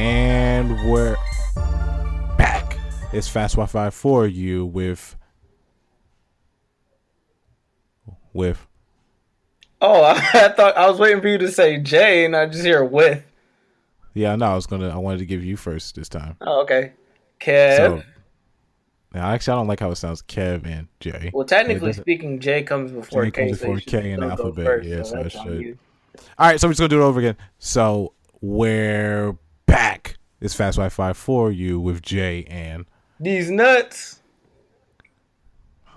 And we're back. It's Fast Wi-Fi for you with. Oh, I thought I was waiting for you to say Jay, and I just hear with. Yeah, no, I wanted to give you first this time. Oh, okay. Kev. So now, actually, I don't like how it sounds. Kev and J. Well, It technically doesn't. speaking, J comes before J comes K, so you before should K in the still go alphabet. first. Yeah, So so I that's on should. you. All right, so we're just gonna do it over again. So we're back. It's Fast Wi-Fi for you with J and. These nuts.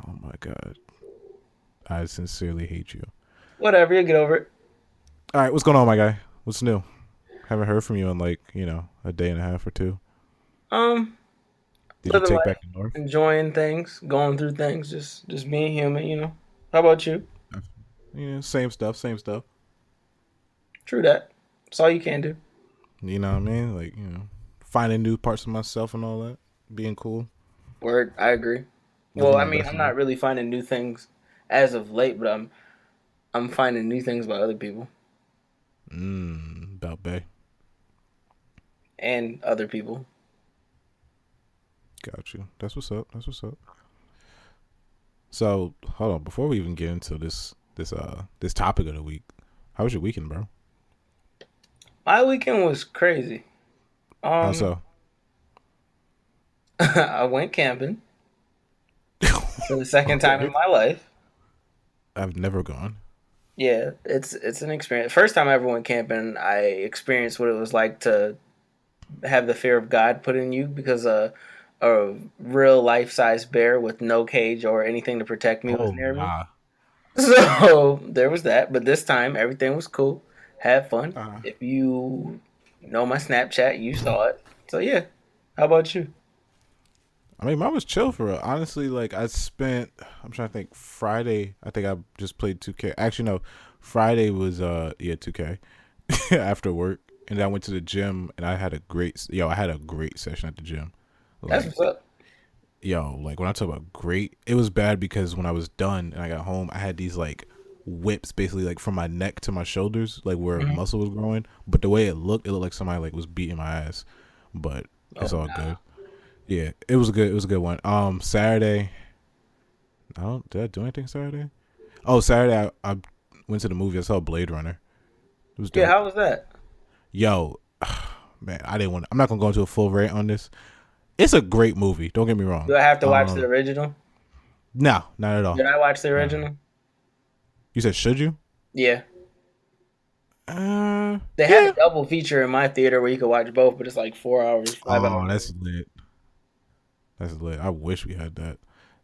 Oh my god, I sincerely hate you. Whatever, you get over it. All right, what's going on, my guy? What's new? Haven't heard from you in like a day and a half or two. Um, Did you Living take back life, the north? enjoying things, going through things, just being human. How about you? Same stuff, same stuff. True that. That's all you can do. You know what I mean? Like finding new parts of myself and all that, being cool, Word, I agree. Well, living I my mean, best I'm life. not really finding new things as of late, but I'm finding new things about other people About Bay. and other people. Got you. That's what's up. That's what's up. So hold on, before we even get into this topic of the week, how was your weekend, bro? My weekend was crazy. How Um, so? I went camping for the second time in Okay. my life. I've never gone. Yeah, it's an experience. First time I ever went camping, I experienced what it was like to have the fear of God put in you because a real life size bear with no cage or anything to protect me was Oh near me. nah. So there was that. But this time everything was cool. Had fun. Uh, If you know my Snapchat, you saw it. So yeah. How about you? I mean, mine was chill for real. Honestly, like I spent. I'm trying to think. Friday, I think I just played 2K. Actually, no. Friday was 2K after work, and then I went to the gym, and I had a great session at the gym. That's Like what's up. like when I talk about great, it was bad because when I was done and I got home, I had these like whips basically like from my neck to my shoulders, like where Mhm. muscle was growing. But the way it looked like somebody like was beating my ass. But Oh it's all nah. good. Yeah, it was a good one. Saturday, I don't did I do anything Saturday? Oh, Saturday I went to the movie. I saw Blade Runner. It was Yeah, dope. how was that? Yo, man, I didn't want. I'm not gonna go into a full rant on this. It's a great movie. Don't get me Do wrong. I have to watch the original? No, not at all. Did I watch the Not at all. original? You said should you? Yeah. Uh, They had a yeah. double feature in my theater where you could watch both, but it's like 4 hours, 5 hours Oh, long. that's lit. That's lit. I wish we had that.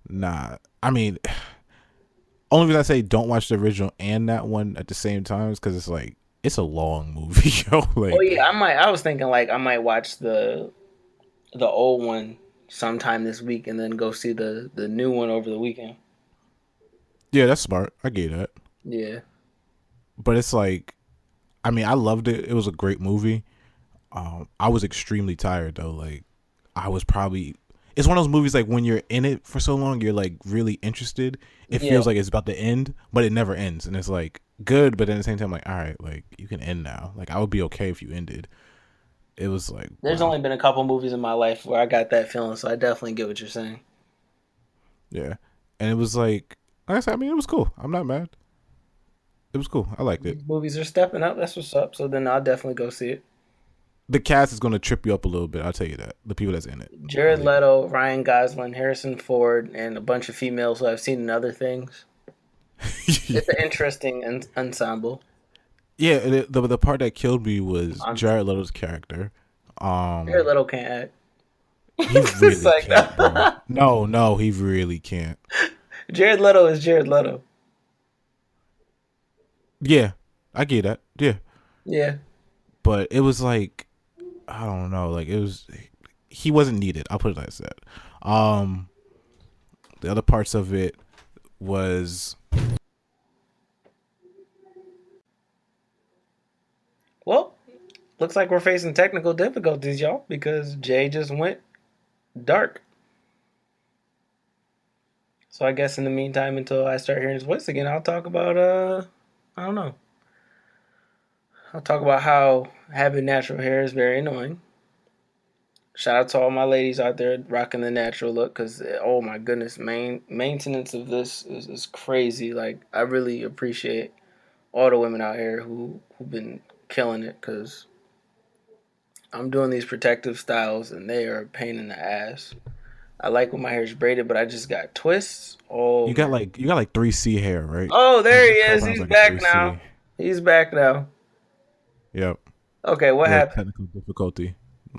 Nah, I mean, only reason I say don't watch the original and that one at the same time is because it's like it's a long movie, yo. Oh Like, yeah, I might. I was thinking like I might watch the old one sometime this week and then go see the new one over the weekend. yeah, that's smart. I get that. Yeah. But it's like, I mean, I loved it. It was a great movie. I was extremely tired though. Like, I was probably. It's one of those movies like when you're in it for so long, you're like really interested. It Yeah. feels like it's about to end, but it never ends, and it's like good. But then at the same time, like, all right, like you can end now. Like, I would be okay if you ended. It was like, There's wow, only been a couple movies in my life where I got that feeling, so I definitely get what you're saying. yeah. And it was like I said, I mean, it was cool. I'm not mad. It was cool. I liked it. These movies are stepping up. That's what's up. So then I'll definitely go see it. The cast is gonna trip you up a little bit. I'll tell you that. The people that's in it. I'll Jared leave it. Leto, Ryan Gosling, Harrison Ford, and a bunch of females who I've seen in other things. It's an interesting ensemble. Yeah, the part that killed me was Ensemble. Jared Leto's character. Jared Um, Leto can't act. he It's really like can't, bro. No, no, he really can't. Jared Leto is Jared Leto. Yeah, I get that. Yeah, Yeah. but it was like I don't know. Like it was, he wasn't needed. I'll put it like that. Um, the other parts of it was Well, looks like we're facing technical difficulties, y'all, because Jay just went dark. So I guess in the meantime, until I start hearing his voice again, I'll talk about I don't know. I'll talk about how having natural hair is very annoying. Shout out to all my ladies out there rocking the natural look, because oh my goodness, maintenance of this is crazy. Like I really appreciate all the women out here who've been killing it, because I'm doing these protective styles and they are a pain in the ass. I like when my hair's braided, but I just got twists. Oh man. You got like 3C hair, right? Oh, Like there he your is. curl is He's like a back now. 3C. He's back now. Yep. Okay, what The happened? technical difficulty.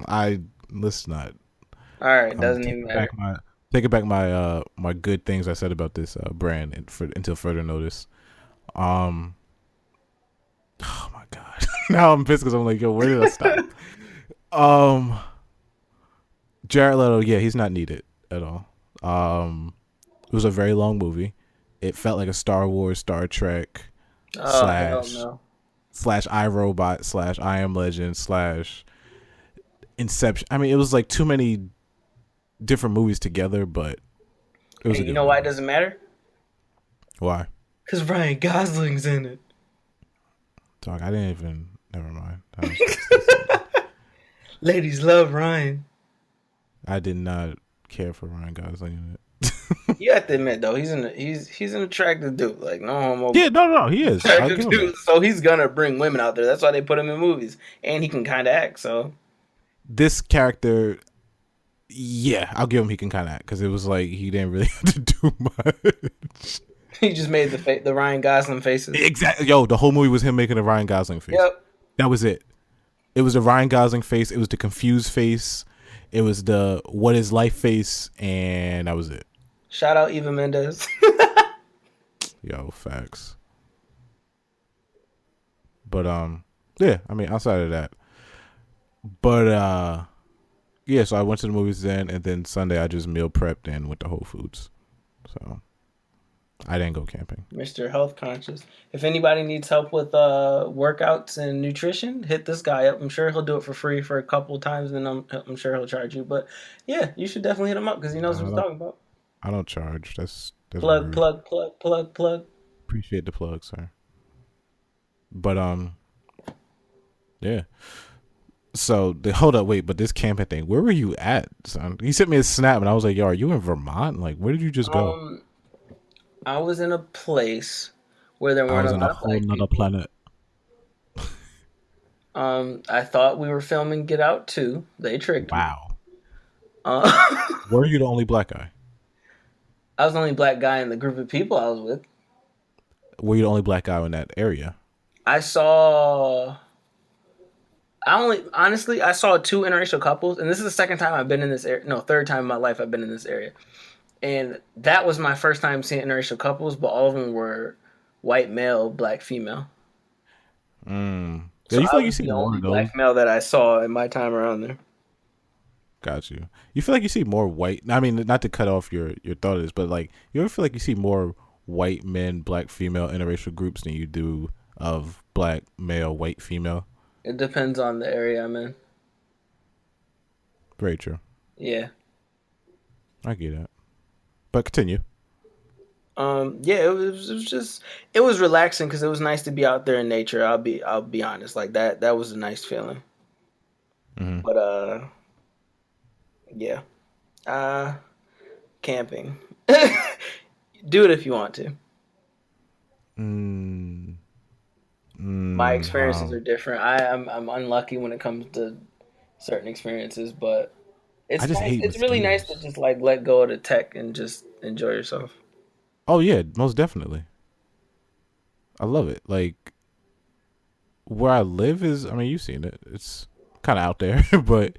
I let's not All right, I'm doesn't even taking back matter. my my good things I said about this brand until further notice. Um oh my god. Now I'm pissed because I'm like, yo, where did I stop? Um Jared Leto, yeah, he's not needed at all. It was a very long movie. It felt like a Star Wars, Star Trek Oh hell slash no. slash iRobot slash I Am Legend slash Inception. I mean, it was like too many different movies together, but it was a And you good know why it movie. doesn't matter? Why? Because Ryan Gosling's in it. Dog, I didn't even. Never mind. I was supposed to say that. Ladies love Ryan. I did not care for Ryan Gosling in it. You have to admit though, he's an attractive dude. Like no homo, Yeah, but no, he is. I'll attractive give him that. dude. So he's gonna bring women out there. That's why they put him in movies, and he can kind of act. So This character, yeah, I'll give him. He can kind of act because it was like he didn't really have to do much. he just made the Ryan Gosling faces. Exactly. Yo, the whole movie was him making a Ryan Gosling face. Yep. That was it. It was the Ryan Gosling face. It was the confused face. It was the what is life face, and that was it. Shout out Eva Mendes. Yo, facts. But yeah. I mean, outside of that, but yeah. So I went to the movies then, and then Sunday I just meal prepped and went to Whole Foods. So I didn't go camping. Mr. Health Conscious. If anybody needs help with workouts and nutrition, hit this guy up. I'm sure he'll do it for free for a couple of times, and then I'm sure he'll charge you. But yeah, you should definitely hit him up because he knows I what he's don't. talking about. I don't charge. That's Plug, rude. plug, plug, plug, plug. Appreciate the plug, sir. But yeah. So hold up, wait. But this camping thing, where were you at, son? He sent me a snap, and I was like, "Yo, are you in Vermont? Like, where did you just go?" Um, I was in a place where there I weren't was a on a lot of whole black nother people. planet. I thought we were filming Get Out 2. They tricked me. Wow. Uh, Were you the only black guy? I was the only black guy in the group of people I was with. Were you the only black guy in that area? I saw. I saw two interracial couples, and this is the second time I've been in this area. No, third time in my life I've been in this area, and that was my first time seeing interracial couples. But all of them were white male, black female. Yeah, So you I feel like you was see the more only of those. black male that I saw in my time around there. Got you. You feel like you see more white. I mean, not to cut off your thought of this, but like, you ever feel like you see more white men, black female interracial groups than you do of black male, white female? It depends on the area I'm in. Very true. Yeah. I get that. But continue. Yeah, it was just it was relaxing because it was nice to be out there in nature. I'll be honest, like that was a nice feeling. Hmm. But yeah, uh, camping. Do it if you want to. Mm, My experiences how? are different. I'm unlucky when it comes to certain experiences, but I it's just nice. hate It's really nice to mosquitoes. just like let go of the tech and just enjoy yourself. Oh yeah, most definitely. I love it. Like where I live is, I mean, you've seen it. It's kind of out there, but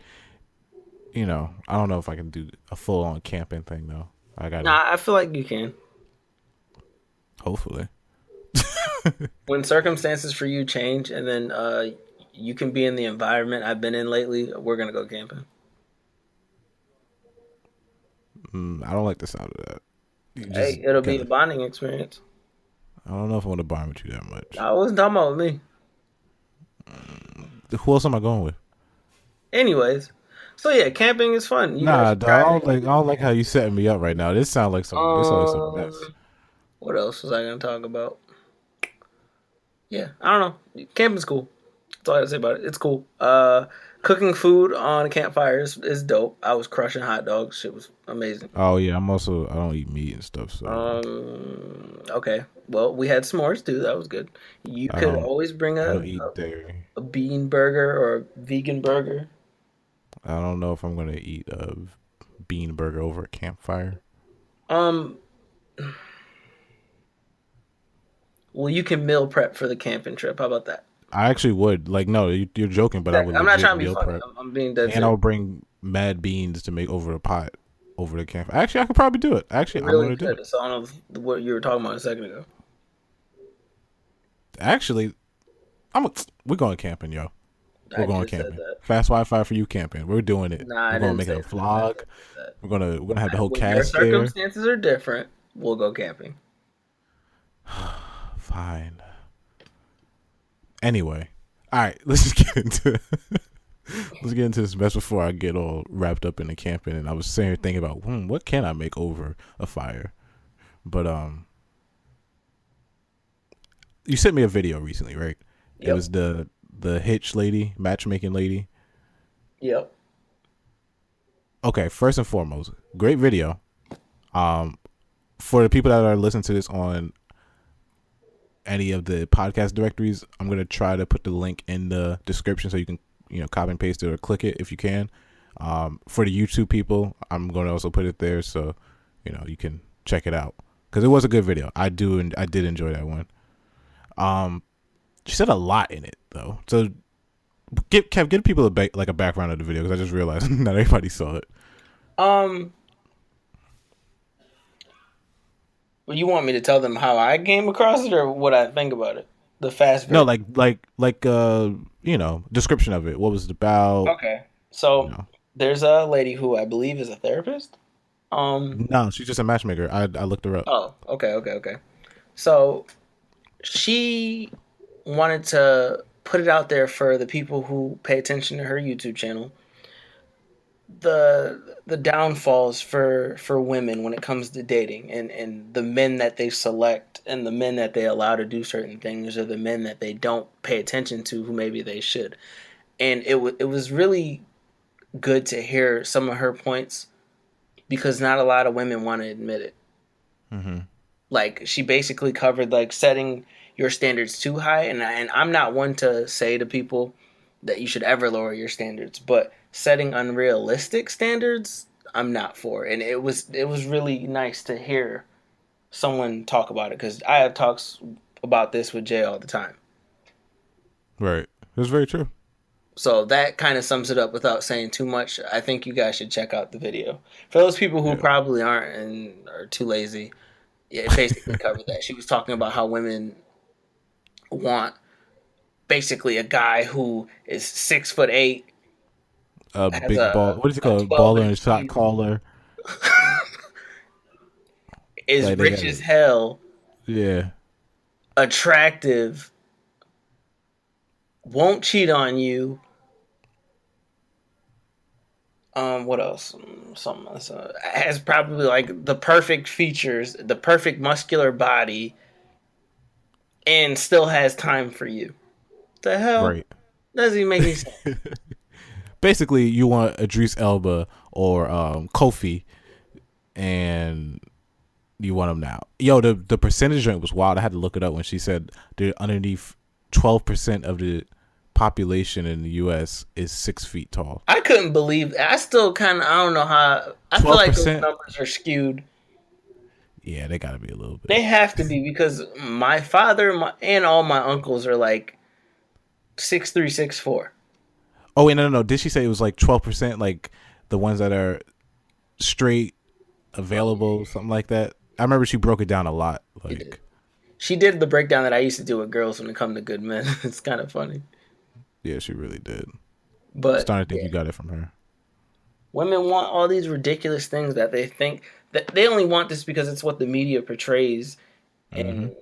I don't know if I can do a full on camping thing though. I gotta Nah, I feel like you can. hopefully. When circumstances for you change and then you can be in the environment I've been in lately, we're gonna go camping. I don't like the sound of that. You just Hey, it'll be a gotta. bonding experience. I don't know if I want to bond with you that much. I wasn't talking about me. Who else am I going with? Anyways, so yeah, camping is fun. You guys Nah, should dog, I try don't it. like. I don't like how you setting me up right now. This sounds like some. This sounds like some mess. Um, what else was I gonna talk about? Yeah, I don't know. Camping's cool. That's all I gotta say about it. It's cool. Cooking food on a campfire is dope. I was crushing hot dogs. Shit was amazing. Oh yeah, I don't eat meat and stuff, so Okay. Well, we had s'mores too. That was good. You I could don't always bring I don't eat dairy. a bean burger or a vegan burger. I don't know if I'm gonna eat a bean burger over a campfire. Um, well, you can meal prep for the camping trip. How about that? I actually would like no, you're joking, but I would I'm not legit trying to be meal funny. prep, I'm being dead and I'll serious. bring mad beans to make over the pot over the campfire. Actually, I could probably do it. You Actually, I'm really gonna do it. could. So I don't know what you were talking about a second ago. Actually, we're going camping, yo. We're I going just said camping. that. Fast Wi-Fi for you camping. We're doing it. Nah, I We're gonna didn't make it say a that. I vlog. didn't say that. We're gonna have the whole When your cast there. circumstances are different, we'll go camping. Fine. Anyway, all right. Let's just get into let's get into this mess before I get all wrapped up in the camping. And I was sitting here thinking about, what can I make over a fire? But you sent me a video recently, right? It Yep. was the Hitch lady, matchmaking lady. Yep. Okay, first and foremost, great video. Um, for the people that are listening to this on any of the podcast directories, I'm gonna try to put the link in the description so you can copy and paste it or click it if you can. For the YouTube people, I'm gonna also put it there so you can check it out because it was a good video. I did enjoy that one. Um, she said a lot in it though, so give people like a background of the video because I just realized not everybody saw it. Um, well, you want me to tell them how I came across it or what I think about it? The fast No, version. description of it. What was it about? Okay. You So know, there's a lady who I believe is a therapist. Um. no, she's just a matchmaker. I looked her up. Oh. Okay. Okay. Okay. So she wanted to put it out there for the people who pay attention to her YouTube channel. The downfalls for women when it comes to dating and the men that they select and the men that they allow to do certain things or the men that they don't pay attention to who maybe they should. And it was really good to hear some of her points because not a lot of women want to admit it. Mm-hmm. Like she basically covered like setting your standards too high, and I'm not one to say to people that you should ever lower your standards, but setting unrealistic standards, I'm not for. And it was really nice to hear someone talk about it because I have talks about this with Jay all the time. Right. That's very true. So that kind of sums it up without saying too much. I think you guys should check out the video. For those people who Yeah. probably aren't and are too lazy, yeah, it basically covered that. She was talking about how women want basically a guy who is 6'8", A has big ball. What is it a called? 12 Baller and inch shot penis, caller. is Like they got rich it. as hell, Yeah. attractive, won't cheat on you. What else? Something else. Has probably like the perfect features, the perfect muscular body, and still has time for you. The hell Right. doesn't even make any sense. Basically, you want Idris Elba or Kofi, and you want them now. Yo, the percentage rate was wild. I had to look it up when she said that underneath 12% of the population in the U.S. is 6 feet tall. I couldn't believe. I still kind of. I don't know how. I feel Twelve like those percent. numbers are skewed. Yeah, they got to be a little bit. They have to be because my father and all my uncles are like 6'3", 6'4". Oh wait, no. Did she say it was like 12%? Like the ones that are straight available, something like that. I remember she broke it down a lot. She did. Like, She did the breakdown that I used to do with girls when it come to good men. It's kind of funny, yeah, she really did. but Starting to think yeah, you got it from her. women want all these ridiculous things that they think that they only want this because it's what the media portrays, Mm-hmm. and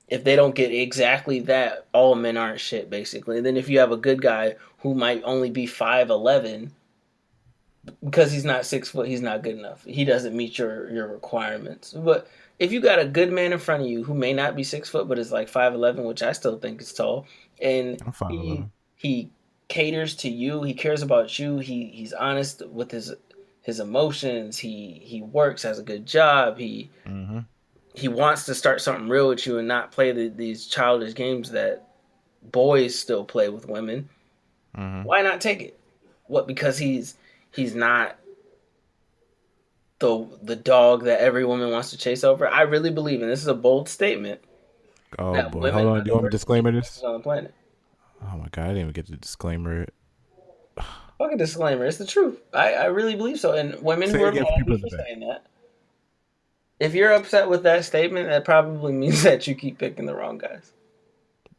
if they don't get exactly that, all men aren't shit basically. And then if you have a good guy who might only be 5'11", because he's not 6 foot, he's not good enough. He doesn't meet your requirements. But if you got a good man in front of you who may not be 6 foot, but is like 5'11", which I still think is tall, and I'm he 5'11". he caters to you. He cares about you. He's honest with his emotions. He works, has a good job. Mm-hmm. He wants to start something real with you and not play these childish games that boys still play with women. Mm-hmm. Why not take it? What? Because he's not the dog that every woman wants to chase over. I really believe, and this is a bold statement, Oh that boy, women hold on. are Do the you want me to worst decision disclaimer makers this? on the planet. Oh my god, I didn't even get the disclaimer. Fuck a disclaimer. It's the truth. I really believe so. And women Say who it are again mad for at people me in the for back. saying that, if you're upset with that statement, that probably means that you keep picking the wrong guys.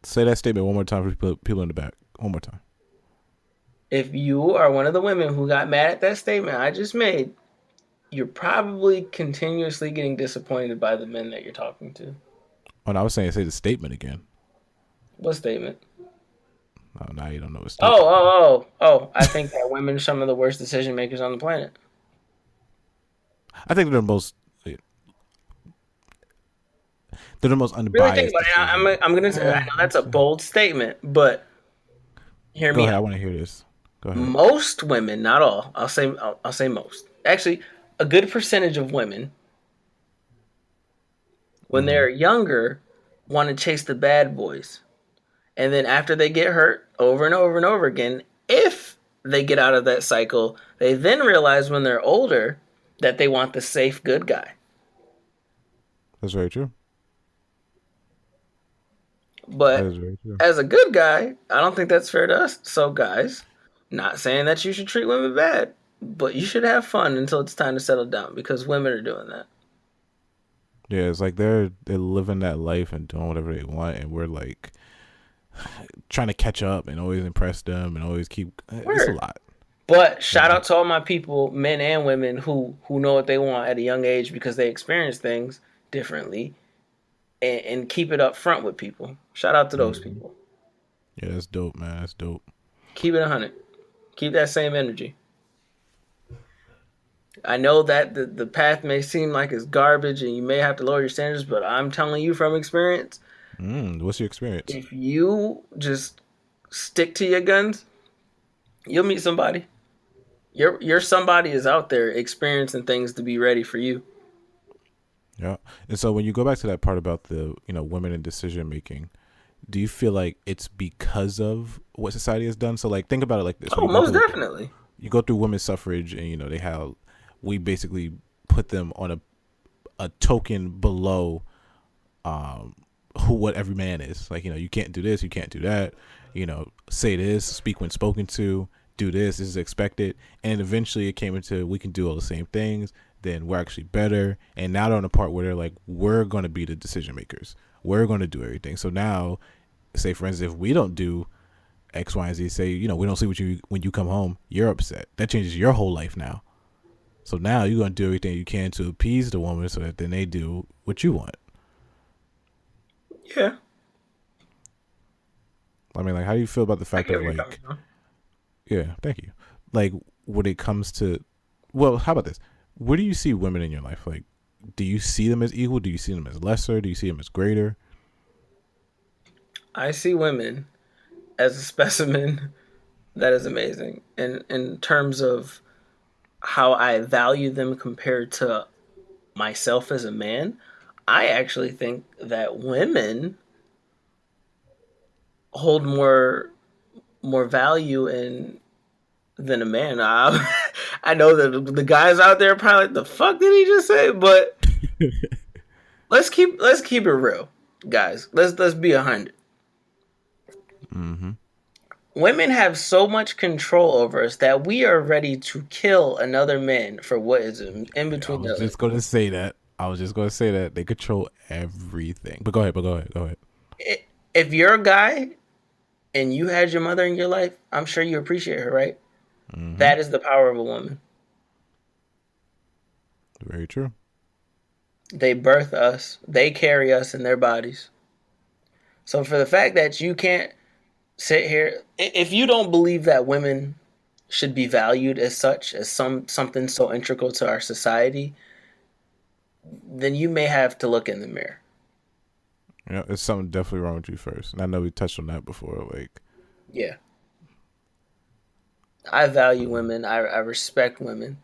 Say that statement one more time for people in the back. One more time. If you are one of the women who got mad at that statement I just made, you're probably continuously getting disappointed by the men that you're talking to. Oh, no, I was saying say the statement again. What statement? Oh, now you don't know what Oh, statement. oh, oh, oh. I think that women are some of the worst decision makers on the planet. I think they're the most Really think unbiased about it. decision. I'm gonna say, I know that's a bold statement, but hear Go me ahead. I out. want to hear this. Go ahead. Most women, not all, I'll say most. Actually, a good percentage of women, when Mm-hmm. they're younger, want to chase the bad boys. And then after they get hurt over and over and over again, if they get out of that cycle, they then realize when they're older that they want the safe good guy. That's very true. That But is very true. as a good guy, I don't think that's fair to us. So, guys, not saying that you should treat women bad, but you should have fun until it's time to settle down because women are doing that. Yeah, it's like they're living that life and doing whatever they want, and we're like trying to catch up and always impress them and always keep. It's a Word. lot. But You shout know? out to all my people, men and women, who know what they want at a young age because they experience things differently and keep it up front with people. Shout out to those Mm-hmm. people. Yeah, that's dope, man. That's dope. Keep it 100. Keep that same energy. I know that the path may seem like it's garbage and you may have to lower your standards, but I'm telling you from experience, What's your experience? if you just stick to your guns, you'll meet somebody. Your somebody is out there experiencing things to be ready for you. Yeah. And so when you go back to that part about the women in decision making, do you feel like it's because of what society has done? So like think about it like this: when Oh, most definitely. you go through women's suffrage, and they have we basically put them on a token below who what every man is. Like you can't do this, you can't do that. Say this, speak when spoken to, do this. This is expected, and eventually it came into we can do all the same things. Then we're actually better, and now they're on the part where they're like, we're going to be the decision makers. We're going to do everything. So now, say for instance, if we don't do X, Y, and Z, say we don't see what you when you come home, you're upset. That changes your whole life now. So now you're going to do everything you can to appease the woman so that then they do what you want. Yeah, I mean, like, how do you feel about the I fact get of where you're coming like, from. yeah, thank you. Like, when it comes to, well, how about this? Where do you see women in your life? Like, do you see them as equal? Do you see them as lesser? Do you see them as greater? I see women as a specimen that is amazing, and in terms of how I value them compared to myself as a man, I actually think that women hold more value in than a man. I know that the guys out there are probably like, the fuck did he just say? But let's keep it real, guys. Let's be 100. Mm-hmm. Women have so much control over us that we are ready to kill another man for what is in I between was their legs. just going to say that. I was just going to say that. They control everything. But go ahead, go ahead. If you're a guy and you had your mother in your life, I'm sure you appreciate her, right? Mm-hmm. That is the power of a woman. Very true. They birth us, they carry us in their bodies. So for the fact that you can't sit here, if you don't believe that women should be valued as such, as something so integral to our society, then you may have to look in the mirror. Yeah, it's something definitely wrong with you first. And I know we touched on that before. Like, Yeah. I value women. I respect women.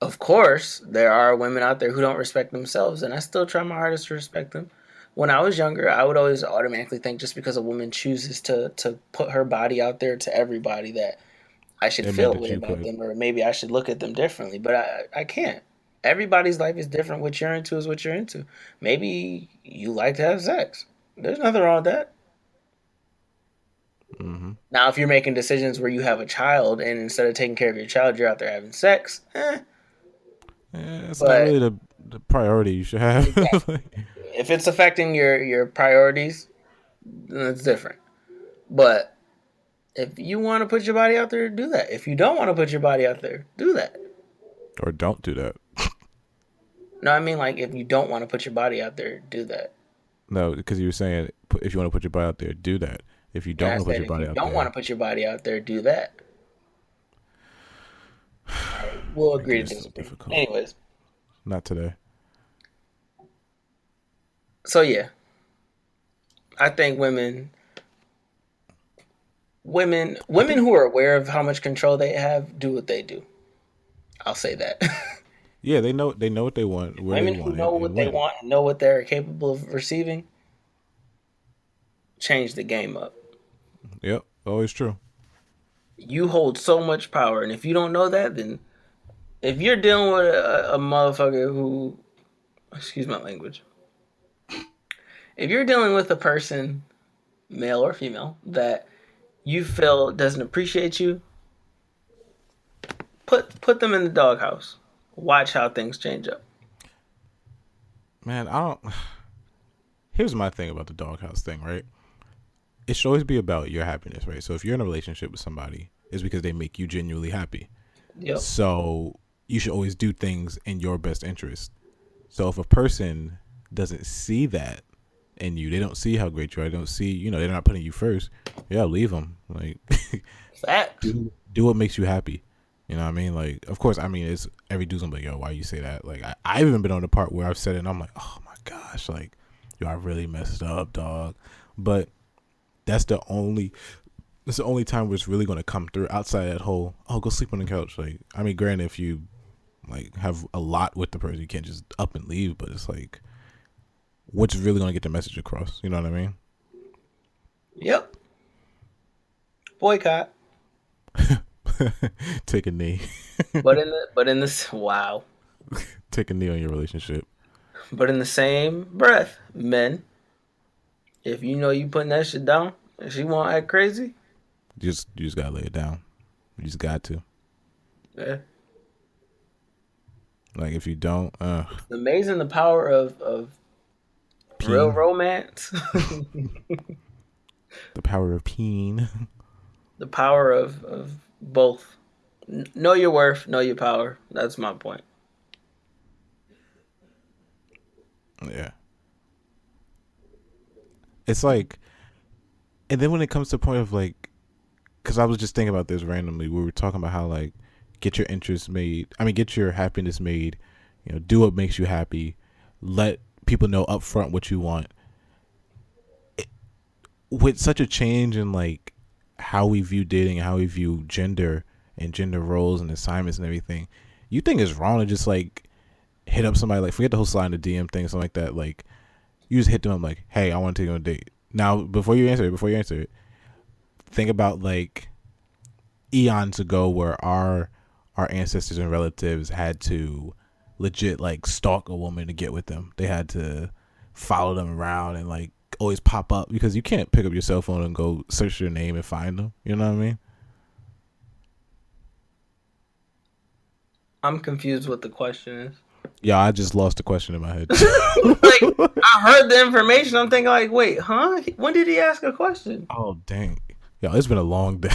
Of course, there are women out there who don't respect themselves, and I still try my hardest to respect them. When I was younger, I would always automatically think just because a woman chooses to put her body out there to everybody that I should It meant feel a that way you about could. them, or maybe I should look at them differently. But I can't. Everybody's life is different. What you're into is what you're into. Maybe you like to have sex. There's nothing wrong with that. Mm-hmm. Now, if you're making decisions where you have a child and instead of taking care of your child, you're out there having sex, Yeah, it's not but really the priority you should have. exactly. Like, If it's affecting your priorities, then it's different. But if you want to put your body out there, do that. If you don't want to put your body out there, do that. or don't do that. No, I mean like if you don't want to put your body out there, do that. No, because you were saying if you want to put your body out there, do that. If you And don't I want to put said your if you body out don't want to there, put your body out there, do that. All right, we'll make agree to it so disagree. difficult. Anyways, Not today. so yeah, I think I women think, who are aware of how much control they have do what they do. I'll say that. yeah, they know what they want, where they Women who want know it, and what they when. want and know what they're capable of receiving change the game up. Yep, always true. You hold so much power, and if you don't know that, then if you're dealing with a motherfucker who, excuse my language, if you're dealing with a person, male or female, that you feel doesn't appreciate you, put them in the doghouse. Watch how things change up. Man, I don't. Here's my thing about the doghouse thing, right? It should always be about your happiness, right? So if you're in a relationship with somebody, it's because they make you genuinely happy. Yep. So you should always do things in your best interest. So if a person doesn't see that in you, they don't see how great you are. They don't see, they're not putting you first. Yeah, leave them. Like, Facts. do what makes you happy. You know what I mean? Like, of course, I mean, it's every dude's gonna be like, yo, why you say that? Like, I've even been on the part where I've said it and I'm like, oh my gosh, like, yo, I really messed up, dog. But that's the only that's the only time where it's really gonna come through outside that whole, oh, go sleep on the couch. Like, I mean, granted, if you like have a lot with the person, you can't just up and leave, but it's like, what's really gonna get the message across? You know what I mean? Yep. Boycott. Take a knee. But in this wow. Take a knee on your relationship. But in the same breath, men, if you know you putting that shit down and she won't act crazy, You just gotta lay it down. You just got to. yeah. Like, if you don't, It's amazing the power of real peen. romance. The power of peen. The power of both. Know your worth, know your power. That's my point. Yeah. It's like, and then when it comes to the point of like, because I was just thinking about this randomly. We were talking about how like, get your interests made. I mean, get your happiness made. Do what makes you happy. Let people know upfront what you want. With such a change in like how we view dating and how we view gender and gender roles and assignments and everything, you think it's wrong to just like hit up somebody, like forget the whole slide in the DM thing, something like that. Like, you just hit them up like, hey, I want to take you on a date. Now, before you answer it, think about like eons ago where our ancestors and relatives had to legit like stalk a woman to get with them. They had to follow them around and like always pop up because you can't pick up your cell phone and go search their name and find them. You know what I mean? I'm confused what the question is. Yeah, I just lost the question in my head. Like I heard the information, I'm thinking like, wait, huh? When did he ask a question? Oh dang. Yo, it's been a long day.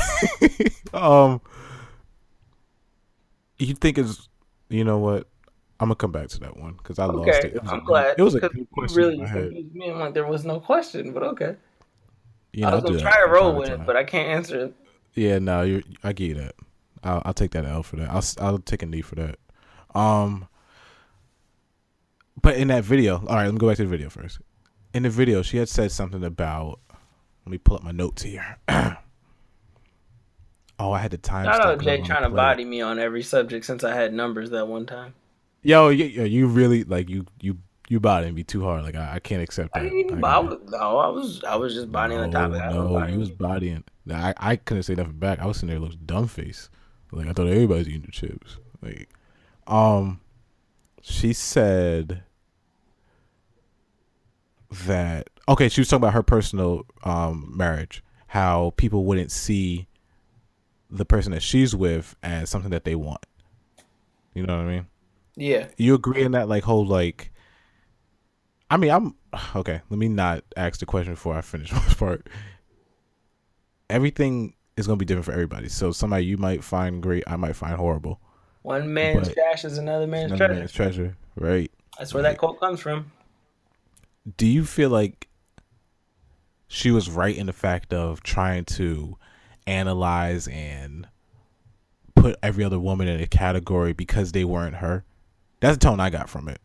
um you think it's, you know what? I'm gonna come back to that one because I lost Okay, it. It was a I'm good. glad It was a because good you question in really my just head. confused me. I'm like, there was no question, but okay. I I'll was do gonna that try to from time roll to with it, time. but I can't answer it. Yeah, no, I get you that. I'll take that L for that. I'll take a knee for that. Um, but in that video, all right, let me go back to the video first. In the video, she had said something about. Let me pull up my notes here. Oh, I had the Shout timestamp out because I Jay want to trying to play it. body me on every subject since I had numbers that one time. Yo, you really like you bodying me too hard. Like I can't accept I that. didn't even. I I gotta. was no. I was just bodying the topic. I was No, you bodying was you. bodying. I couldn't say nothing back. I was sitting there looking dumb face. Like I thought everybody's eating the chips. Like um, she said that okay. She was talking about her personal marriage. How people wouldn't see the person that she's with as something that they want. You know what I mean? Yeah. You agree in that like whole like I mean, I'm okay. Let me not ask the question before I finish this part. Everything is gonna be different for everybody. So somebody you might find great, I might find horrible. One man's But trash is another it's man's another treasure. man's treasure, right? That's where that Like, quote comes from. do you feel like she was right in the fact of trying to analyze and put every other woman in a category because they weren't her? That's the tone I got from it.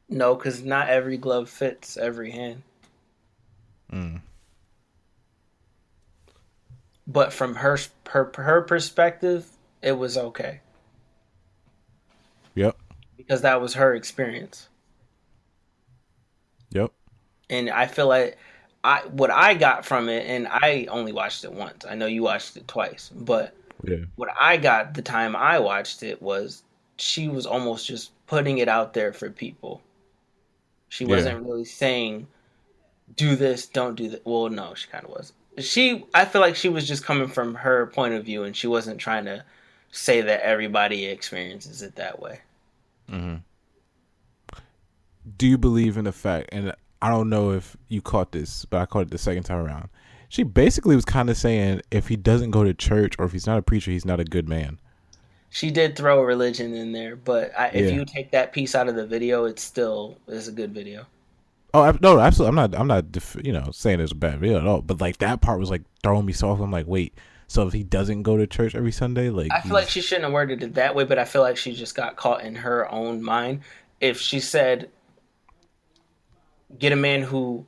No, because not every glove fits every hand. Mm. But from her perspective, it was okay Yep. because that was her experience. Yep. And I feel like what I got from it, and I only watched it once. I know you watched it twice, but Yeah. what I got the time I watched it was she was almost just putting it out there for people. She Yeah. wasn't really saying do this, don't do that. Well, no, she kind of was. I feel like she was just coming from her point of view, and she wasn't trying to say that everybody experiences it that way. Mm-hmm. Do you believe in the fact? And I don't know if you caught this, but I caught it the second time around. She basically was kind of saying if he doesn't go to church or if he's not a preacher, he's not a good man. She did throw religion in there, but if Yeah. you take that piece out of the video, it still is a good video. Oh no, absolutely. I'm not. Saying it's a bad video at all. But like that part was like throwing me so off. I'm like, wait. So if he doesn't go to church every Sunday, like I feel like he's she shouldn't have worded it that way, but I feel like she just got caught in her own mind. If she said, "Get a man who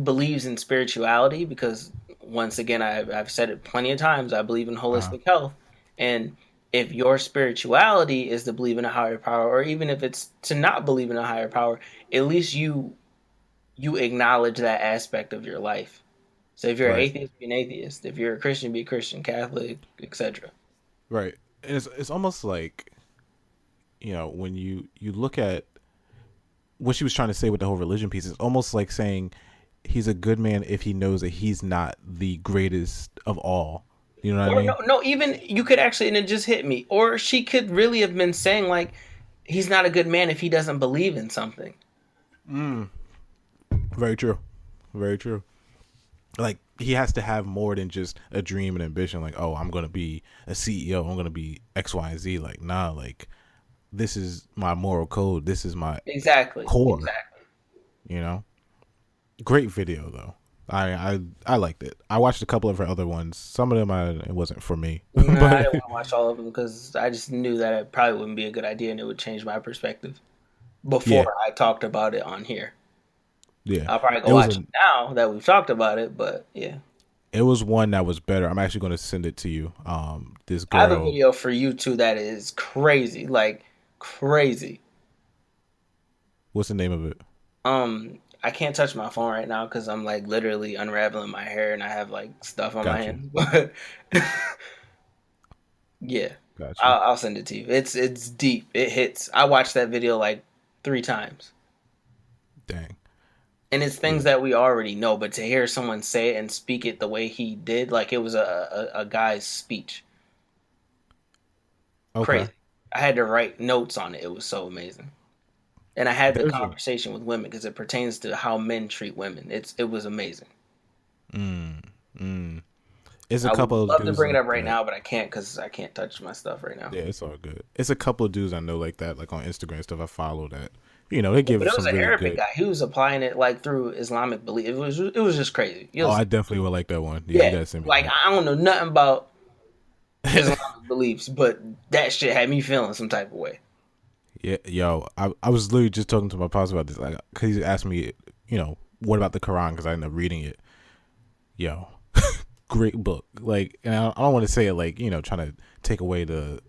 believes in spirituality," because once again, I've said it plenty of times. I believe in uh, holistic health, and if your spirituality is to believe in a higher power, or even if it's to not believe in a higher power, at least you acknowledge that aspect of your life. So if you're an right, atheist, be an atheist. If you're a Christian, be a Christian, Catholic, etc. right. And it's almost like when you look at what she was trying to say with the whole religion piece. It's almost like saying he's a good man if he knows that he's not the greatest of all. You know what I Or no, mean? no, even you could actually, and it just hit me. Or she could really have been saying like, he's not a good man if he doesn't believe in something. Mm. Very true. Very true. Like he has to have more than just a dream and ambition. Like, oh, I'm gonna be a CEO. I'm gonna be X, Y, and Z. Like, nah. Like, this is my moral code. This is my Exactly, core. exactly. You know. Great video though. I liked it. I watched a couple of her other ones. Some of them it wasn't for me, Nah, I but didn't want to watch all of them because I just knew that it probably wouldn't be a good idea and it would change my perspective yeah, before I talked about it on here. yeah. I'll probably go It was watch a it now that we've talked about it, but yeah. it was one that was better. I'm actually going to send it to you. This I have a girl. video for you too that is crazy, like crazy. What's the name of it? I can't touch my phone right now because I'm like literally unraveling my hair and I have like stuff on my Got you. hands. But yeah, Got you. I'll send it to you. It's deep. It hits. I watched that video like 3 times, Dang. and it's Yeah. things that we already know. But to hear someone say it and speak it the way he did, like it was a guy's speech, Okay. crazy. I had to write notes on it. It was so amazing. And I had the There's a conversation with women because it pertains to how men treat women. It was amazing. mm, mm. It's a I would couple of love to dudes bring it like up right that. now, but I can't because I can't touch my stuff right now. Yeah, it's all good. It's a couple of dudes I know like that, like on Instagram and stuff. I follow that. They Yeah, but give it was some an really Arabic good. guy. He was applying it like through Islamic belief. It was just crazy. Oh, I definitely would like that one. Yeah, you Yeah, gotta send me like I don't know nothing about Islamic beliefs, but that shit had me feeling some type of way. Yeah, yo, I was literally just talking to my pops about this, like, cause he asked me, what about the Quran? Cause I ended up reading it. Yo, great book. Like, and I don't want to say it like trying to take away the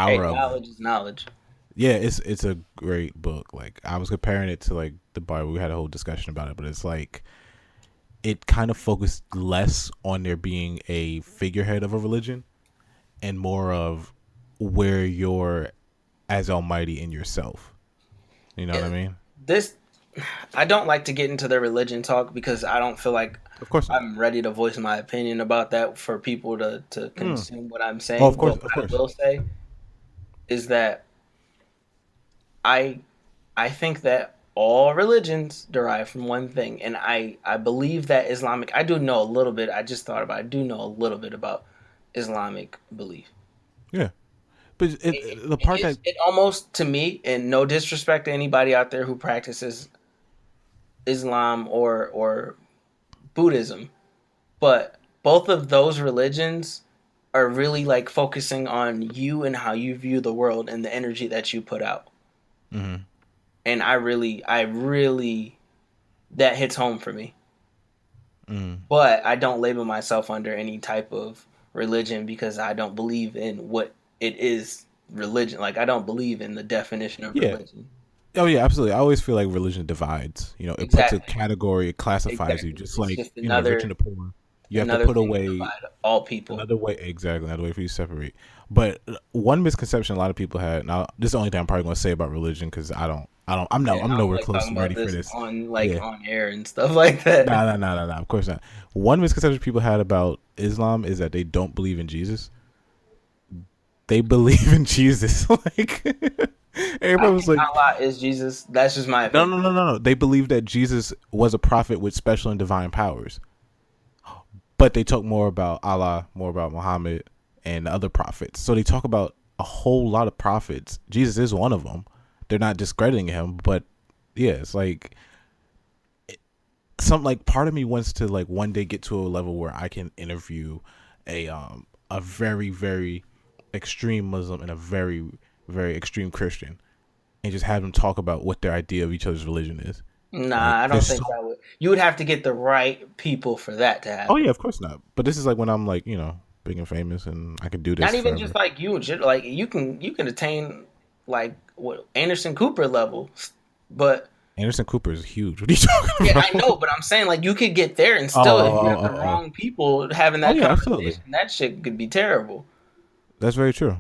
Hey, power of. knowledge is knowledge. Yeah, it's a great book. Like I was comparing it to like the Bible. We had a whole discussion about it, but it's like it kind of focused less on there being a figurehead of a religion and more of where you're as almighty in yourself. You know what I Yeah, mean? this I don't like to get into the religion talk because I don't feel like Of course not. I'm ready to voice my opinion about that for people to Mm. consume what I'm Oh, of saying. course, But of what I course. will say is that I I think that all religions derive from one thing, and I believe that Islamic. I do know a little bit. I just thought about. I do know a little bit about Islamic belief. Yeah, but the part that It almost to me, and no disrespect to anybody out there who practices Islam or Buddhism, but both of those religions are really like focusing on you and how you view the world and the energy that you put out. hmm And I really that hits home for me. mm, But I don't label myself under any type of religion because I don't believe in what it is religion. Like I don't believe in the definition of yeah. religion. Oh yeah, absolutely. I always feel like religion divides. It puts a Exactly. category, it classifies you, Exactly. just It's like just the rich and the poor. You have to another put thing to away divide all people. another way, exactly, another way for you to separate. But one misconception a lot of people had. Now, this is the only thing I'm probably going to say about religion because I'm no, Okay, I'm I don't nowhere like close talking and about ready for this this. on Yeah, on air and stuff like that. nah. Of course not. One misconception people had about Islam is that they don't believe in Jesus. They believe in Jesus. Like I everybody was think like, Allah is Jesus. That's just my no, opinion. no, no, no, no. They believe that Jesus was a prophet with special and divine powers. But they talk more about Allah, more about Muhammad and the other prophets. So they talk about a whole lot of prophets. Jesus is one of them. They're not discrediting him, but yeah, it's like some like part of me wants to like one day get to a level where I can interview a very very extreme Muslim and a very very extreme Christian and just have them talk about what their idea of each other's religion is. Like Nah, I don't there's think so. that would. You would have to get the right people for that to Oh happen. yeah, of course not. But this is like when I'm like big and famous and I could do Not this even just forever. like you, like you can attain like what Anderson Cooper level, but Anderson Cooper is huge. What are you talking yeah, about? I know, but I'm saying like you could get there and Oh, still, if you oh, have the oh, oh. wrong people having Oh that yeah, absolutely. conversation, that shit could be terrible. That's very true.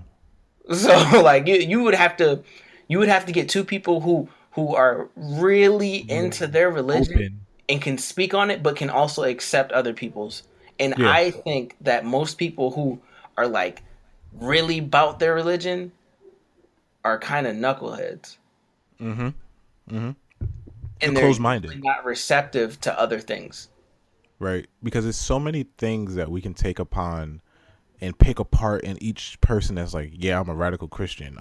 So like you would have to get two people who are really into their religion Open. and can speak on it, but can also accept other people's. And Yeah. I think that most people who are like really about their religion are kind of knuckleheads, Mm-hmm. Mm-hmm. You're and they're closed minded, usually not receptive to other things. right? Because there's so many things that we can take upon and pick apart in each person that's like, yeah, I'm a radical Christian.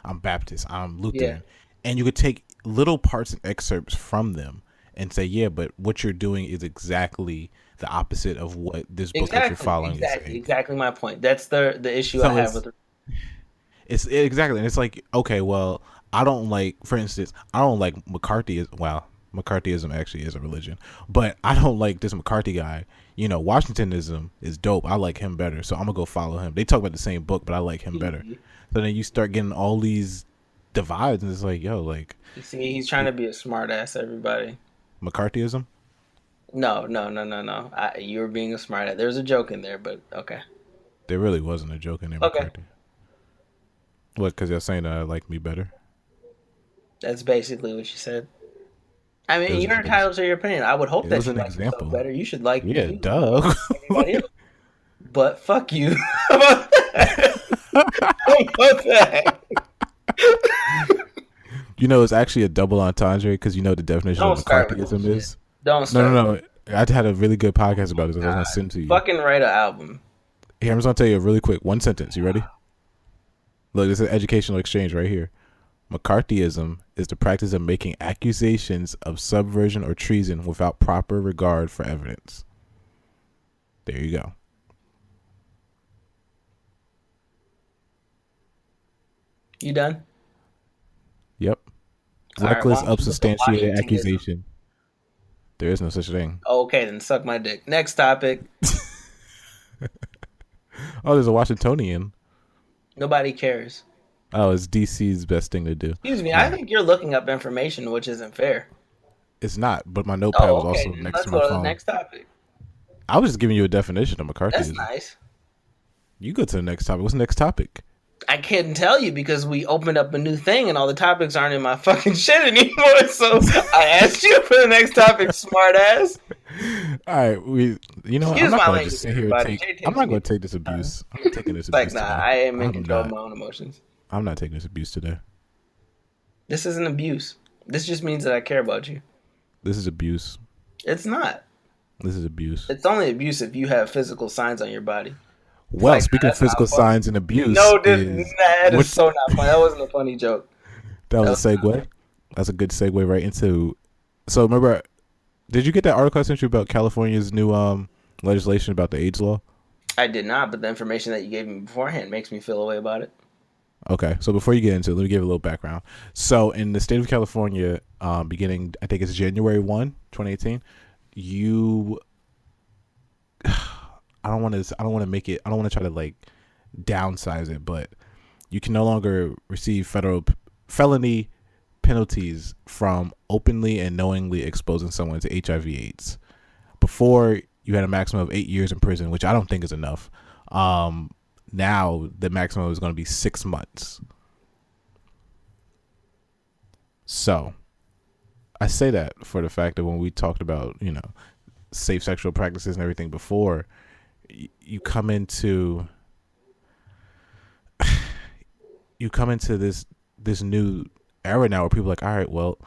I'm Baptist. I'm Yeah, Lutheran. And you could take little parts and excerpts from them and say, yeah, but what you're doing is exactly the opposite of what this book that you're exactly, following is exactly, saying. exactly my point. That's the issue I So have with. it's exactly, and it's like, okay, well, I don't like, for instance, I don't like McCarthyism. Well, McCarthyism actually is a religion, but I don't like this McCarthy guy. Washingtonism is dope. I like him better, so I'm gonna go follow him. They talk about the same book, but I like him better. You So then you start getting all these divides, and it's like, yo, like see, he's trying to be a smart ass. Everybody. McCarthyism. No, no, no, no, no. You were being a smart ass. There's a joke in there, but okay, There really wasn't a joke in there, okay. McCarthy. What? Because you're saying that I like me better. That's basically what you said. I It mean, was you're entitled to your opinion. I would hope it was that you an like yourself example. better. You should like me Yeah, too, just like duh. anybody else. But fuck you. How about that? How about that? It's actually a double entendre because the definition of Don't start with this McCarthyism shit. is. Don't No, start with no, no. I had a really good podcast about this. I was gonna God. send to you. Fucking write an album. Here, I'm just gonna tell you a really quick one sentence. You ready? Look, this is an educational exchange right here. McCarthyism is the practice of making accusations of subversion or treason without proper regard for evidence. There you go. You done? Yep. All right. Why Reckless, don't you look up unsubstantiated Washingtonism? accusation. There is no such thing. Okay, then suck my dick. Next topic. Oh, there's a Washingtonian. Nobody cares. Oh, it's DC's best thing to do. Excuse me, I No, think you're looking up information which isn't fair. it's not. But my notepad Oh, was okay, also then next to let's my go to the phone. next topic. I was just giving you a definition of That's McCarthyism. nice. You go to the next topic. What's the next topic? I couldn't tell you because we opened up a new thing and all the topics aren't in my fucking shit anymore. So I asked you for the next topic, smart ass. All right, we. You know, what? I'm Excuse not my going to language, just sit here and everybody. take. Jay I'm takes not me. going to take this abuse. I'm not taking this Like, abuse nah, today. I am in I'm control of not. my own emotions. I'm not taking this abuse today. This isn't abuse. This just means that I care about you. This is abuse. It's not. This is abuse. It's only abuse if you have physical signs on your body. Well, Like, speaking of that's not physical funny. signs and abuse, No, is that is what so not funny. That wasn't a funny joke. that That was was a segue. That's a good segue right into. So remember, did you get that article I sent you about California's new legislation about the AIDS law? I did not, but the information that you gave me beforehand makes me feel a way about it. Okay, so before you get into it, let me give a little background. So in the state of California, beginning I think it's January 1, 2018, you I don't want to make it I don't want to try to like downsize it, but you can no longer receive felony penalties from openly and knowingly exposing someone to HIV/AIDS. Before you had a maximum of 8 years in prison, which I don't think is enough. Now the maximum is going to be 6 months. So I say that for the fact that when we talked about, safe sexual practices and everything before, you come into this new era now where people are like, all right, well,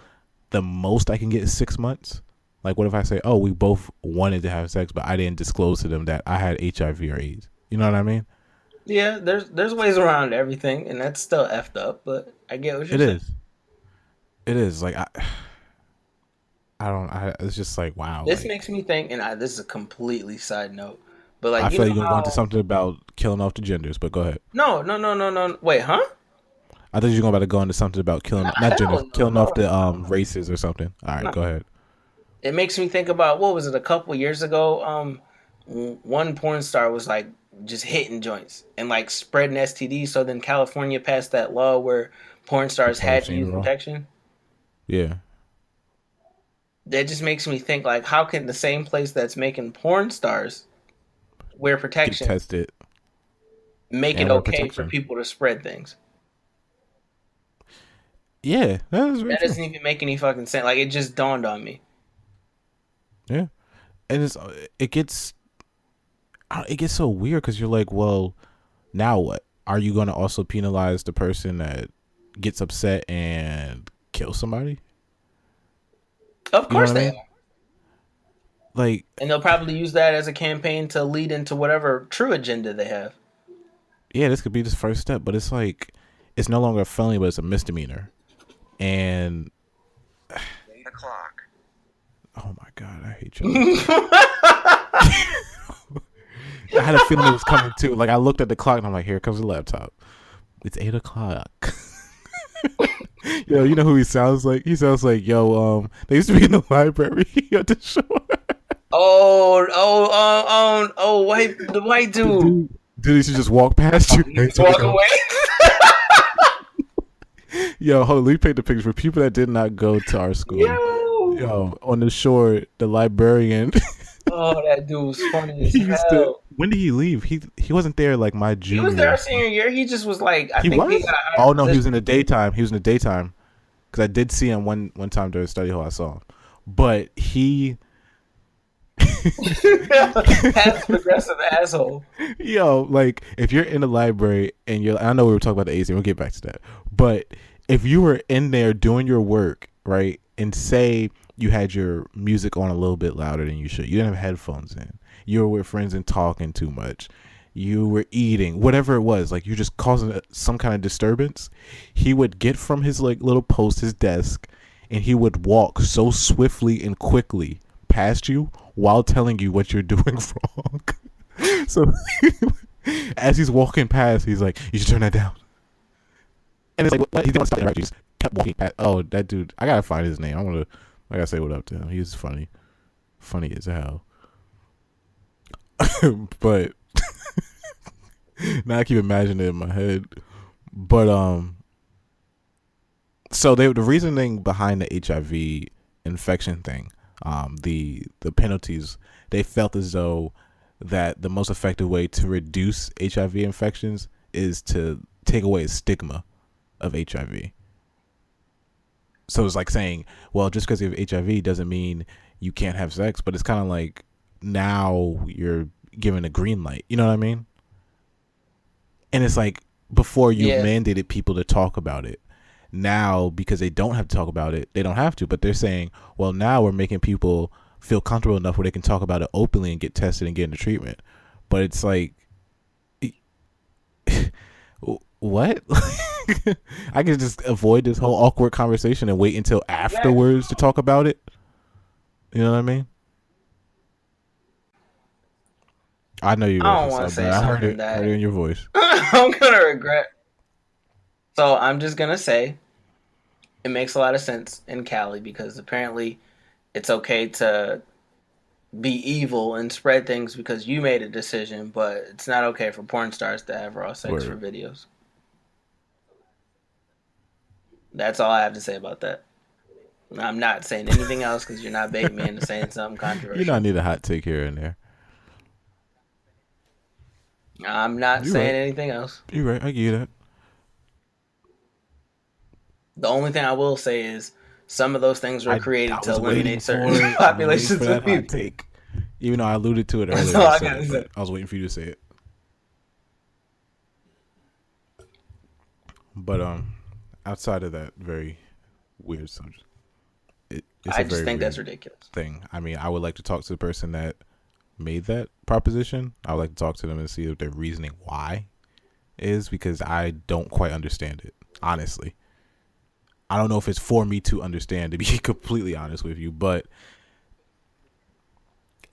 the most I can get is 6 months. Like, what if I say, oh, we both wanted to have sex, but I didn't disclose to them that I had HIV or AIDS? You know what I mean? Yeah, there's ways around everything, and that's still effed up, but I get what you're It saying. is. It is. Like, it's just like, wow. This Like, makes me think, and this is a completely side note, but I like, you feel know like you're going to go into how... something about killing off the genders, but go ahead. No, no, no, no, no. Wait, huh? I thought you were about to go into something about killing, Nah, not genders, hell no, killing off the no, races or something. All right, no. go ahead. It makes me think about, what was it, a couple years ago? One porn star was like just hitting joints and like spreading STDs. So then California passed that law where porn stars People had to seen use it all. protection. Yeah. That just makes me think, like, how can the same place that's making porn stars wear Get protection tested make it and wear okay for protection. people to spread things? Yeah, that is very That true. doesn't even make any fucking sense. Like, it just dawned on me. Yeah, and it gets it gets so weird because you're like, well, now what? Are you going to also penalize the person that gets upset and kills somebody? Of You know course what I they mean? are. Like, And they'll probably use that as a campaign to lead into whatever true agenda they have. yeah, this could be the first step, but it's like it's no longer a felony, but it's a misdemeanor. And 8 o'clock. oh my god, I hate you. I had a feeling it was coming too. Like I looked at the clock and I'm like, here comes the laptop. It's 8 o'clock. Yo, you know who he sounds like? He sounds like, they used to be in the library at the show. The white The dude. dude used to just walk past you. Just walk away. Yo, hold on, let me paint the picture for people that did not go to our school. Yo. Yo, on the shore, the librarian. Oh, that dude was funny as He used to. hell. When did he leave? He wasn't there like my He was there junior. our senior year. He just was like, I He think he was. got a higher Oh no, he was position. in the daytime. He was in the daytime because I did see him one time during study hall. I saw him, but he. Passive aggressive asshole. Yo, like if you're in the library and I know we were talking about the AC, we'll get back to that. But if you were in there doing your work, right, and say you had your music on a little bit louder than you should, you didn't have headphones in, you were with friends and talking too much, you were eating, whatever it was, like you're just causing some kind of disturbance, he would get from his like little post, his desk, and he would walk so swiftly and quickly past you while telling you what you're doing wrong. So as he's walking past, he's like, "You should turn that down." And it's like, what? He didn't want to stop there, right? He just kept walking past. Oh, that dude! I gotta find his name. I gotta say what up to him. He's funny as hell. But Now I keep imagining it in my head. But so the reasoning behind the HIV infection thing, the penalties, they felt as though that the most effective way to reduce HIV infections is to take away a stigma of HIV. So it's like saying, well, just because you have HIV doesn't mean you can't have sex, but it's kind of like now you're given a green light. You know what I mean? And it's like before you Yeah, mandated people to talk about it. Now, because they don't have to talk about it, they don't have to. But they're saying, well, now we're making people feel comfortable enough where they can talk about it openly and get tested and get into treatment. But it's like, what? I can just avoid this whole awkward conversation and wait until exactly. afterwards to talk about it. You know what I mean? I know you're I gonna say don't want to something, but say I heard something it. Heard that it in your voice. I'm gonna regret. So I'm just gonna say it makes a lot of sense in Cali because apparently it's okay to be evil and spread things because you made a decision, but it's not okay for porn stars to have raw sex for Word. videos. That's all I have to say about that. I'm not saying anything else because you're not baiting me into saying something You know I controversial. need a hot take here and there. I'm not You're right. saying anything else. You're right. I get that. The only thing I will say is some of those things were I created to was waiting eliminate certain for it. I've been waiting for populations that of hot people. take. Even though I alluded to it That's earlier, all I I said gotta it, say. but I was waiting for you to say it. But outside of that very weird subject, it's I a just very think that's weird ridiculous. thing. I mean, I would like to talk to the person that made that proposition. I would like to talk to them and see if their reasoning why is, because I don't quite understand it. Honestly, I don't know if it's for me to understand. To be completely honest with you, but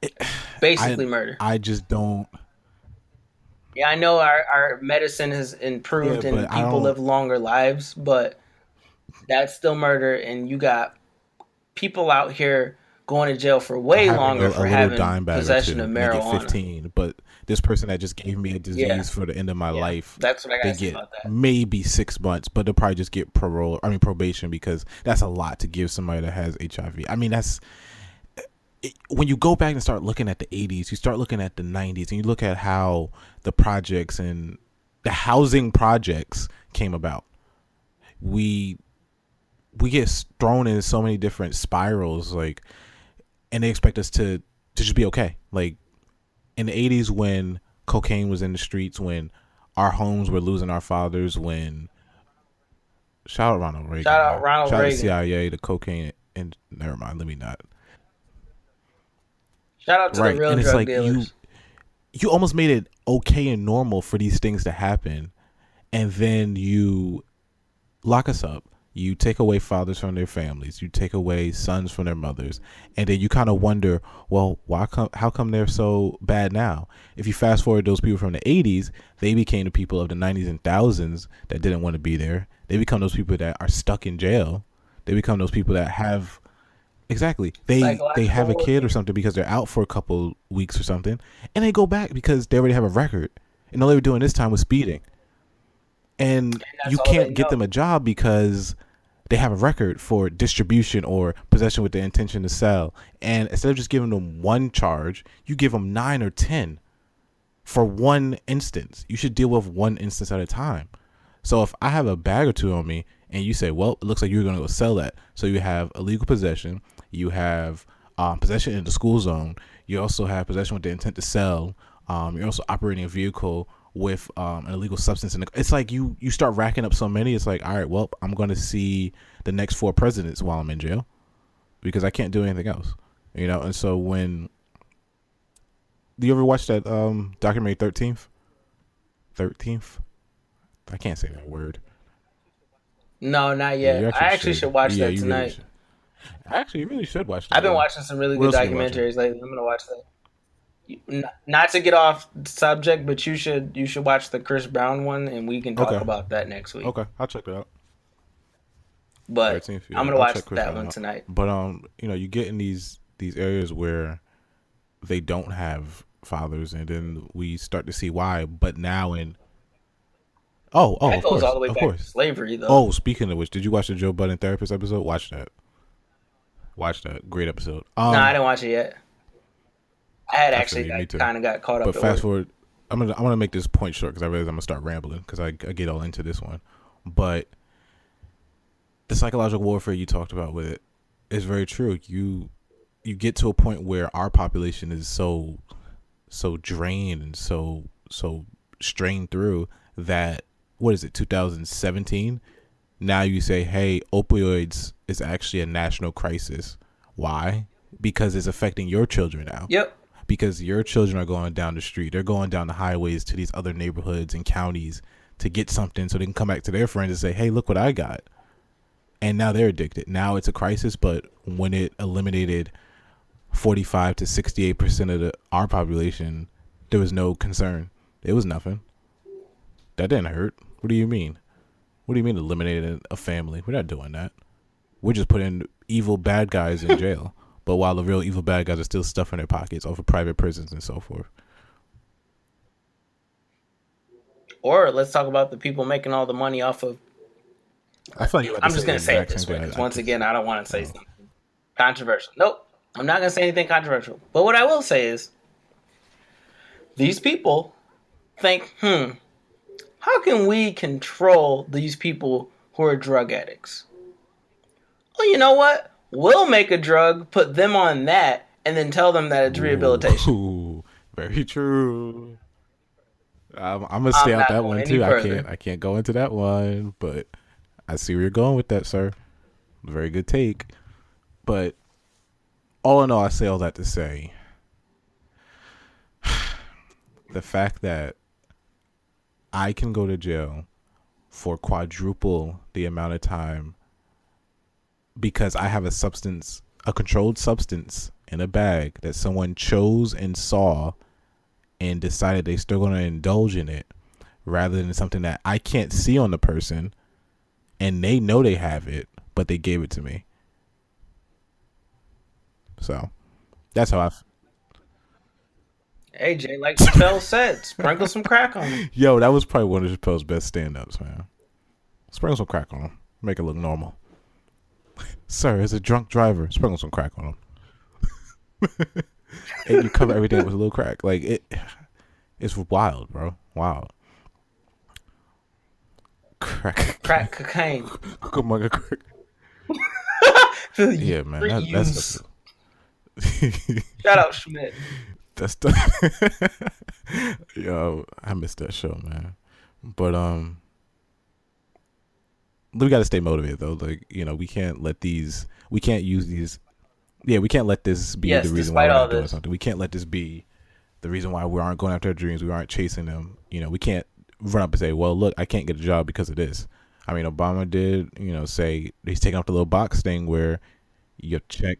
it, I Basically, murder. I just don't. Yeah, I know our medicine has Yeah, improved but and I people don't. live longer lives, but that's still murder. And you got people out here going to jail for way Having longer a for little having dime bag or possession of two and they get marijuana. 15, but this person that just gave me a Yeah, disease for the end of my yeah. life, That's what I they gotta say get about that. maybe 6 months, but they'll probably just get probation, because that's a lot to give somebody that has HIV. I mean, that's when you go back and start looking at the 80s, you start looking at the 90s, and you look at how the projects and the housing projects came about. We we get thrown in so many different spirals, like, and they expect us to just be okay. Like in the 80s, when cocaine was in the streets, when our homes were losing our fathers, when shout out Ronald Shout Reagan, out man, Ronald shout out the Reagan. CIA, the cocaine, and never mind, let me not. Shout out to the Right, real and it's drug like dealers. you almost made it okay and normal for these things to happen, and then you lock us up. You take away fathers from their families. You take away sons from their mothers, and then you kind of wonder, well, why come? How come they're so bad now? If you fast forward those people from the '80s, they became the people of the '90s and thousands that didn't want to be there. They become those people that are stuck in jail. They become those people that have exactly they Psychological have a kid or warfare. something because they're out for a couple weeks or something, and they go back because they already have a record, and all they were doing this time was speeding, and And you that's all they can't get know. them a job because they have a record for distribution or possession with the intention to sell. And instead of just giving them one charge, you give them 9 or 10 for one instance. You should deal with one instance at a time. So if I have a bag or two on me and you say, well, it looks like you're going to go sell that. So you have illegal possession, you have possession in the school zone, you also have possession with the intent to sell, you're also operating a vehicle with an illegal substance. It's like you start racking up so many. It's like, all right, well, I'm going to see the next 4 presidents while I'm in jail because I can't do anything else. And so when do you ever watch that documentary 13th? I can't say that word. No, not Yeah, you yet. actually I actually should should. watch Yeah, that you really tonight. should. Actually, you really should watch I've that been one. watching some really What good else are you watching? documentaries lately. I'm gonna watch that. Not to get off subject, but you should watch the Chris Brown one, and we can talk Okay, about that next week. okay, I'll check that out. But 13th, I'm yeah, gonna I'll watch check Chris that Brown one out. tonight. But you get in these areas where they don't have fathers, and then we start to see why. But now in That Of goes all course, the way of back to course. slavery, though. Oh, speaking of which, did you watch the Joe Budden therapist episode? Watch that. Watch that. Great episode. No, I didn't watch it yet. I had I feel actually you. Me too. kind of got caught But up at fast work. forward. I'm gonna make this point short because I realize I'm gonna start rambling because I get all into this one. But the psychological warfare you talked about with it is very true. You get to a point where our population is so drained and so strained through that, what is it, 2017, now you say, hey, opioids is actually a national crisis. Why? Because it's affecting your children now. Yep. Because your children are going down the street, they're going down the highways to these other neighborhoods and counties to get something so they can come back to their friends and say, hey, look what I got. And now they're addicted. Now it's a crisis. But when it eliminated 45 to 68% of our population, there was no concern. It was nothing. That didn't hurt. What do you mean? What do you mean eliminated a family? We're not doing that. We're just putting evil bad guys in jail. But while the real evil bad guys are still stuffing their pockets off of private prisons and so forth. Or let's talk about the people making all the money off of. I feel like you're about I'm to just say going the to say it exact this same way thing. because once again, I don't want to say something controversial. Nope. I'm not going to say anything controversial. But what I will say is these people think, how can we control these people who are drug addicts? Well, you know what? We'll make a drug, put them on that, and then tell them that it's rehabilitation. Ooh, very true. I'm gonna stay I'm out not that going one any too. further. I can't go into that one, but I see where you're going with that, sir. Very good take. But all in all, I say all that to say the fact that I can go to jail for quadruple the amount of time because I have a controlled substance in a bag that someone chose and saw and decided they still going to indulge in it rather than something that I can't see on the person and they know they have it, but they gave it to me. So that's how Hey, Jay, like Chappelle said, sprinkle some crack on them. Yo, that was probably one of Chappelle's best stand-ups, man. Sprinkle some crack on him. Make it look normal. Sir, as a drunk driver, sprinkle some crack on him. And you cover everything with a little crack. Like, it's wild, bro. Wild. Crack. Crack cocaine. Come on, crack. Yeah, man. That's Shout out Schmidt. that's the yo. I missed that show, man. But we got to stay motivated though. Like, we can't let these. We can't use these. Yeah, we can't let this be the reason why we're not doing something. We can't let this be the reason why we aren't going after our dreams. We aren't chasing them. We can't run up and say, well, look, I can't get a job because of this. I mean, Obama did, say he's taking off the little box thing where you have to check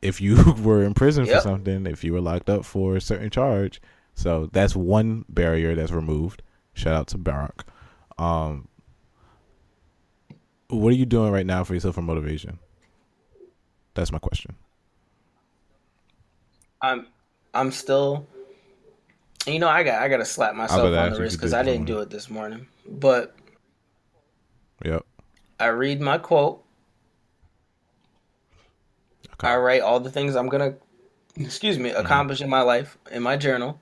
if you were in prison for something, if you were locked up for a certain charge. So that's one barrier that's removed. Shout out to Barack. What are you doing right now for yourself for motivation? That's my question. I'm still. I got to slap myself on the wrist because I didn't do it this morning. But yep, I read my quote. Okay. I write all the things I'm gonna, accomplish in my life in my journal,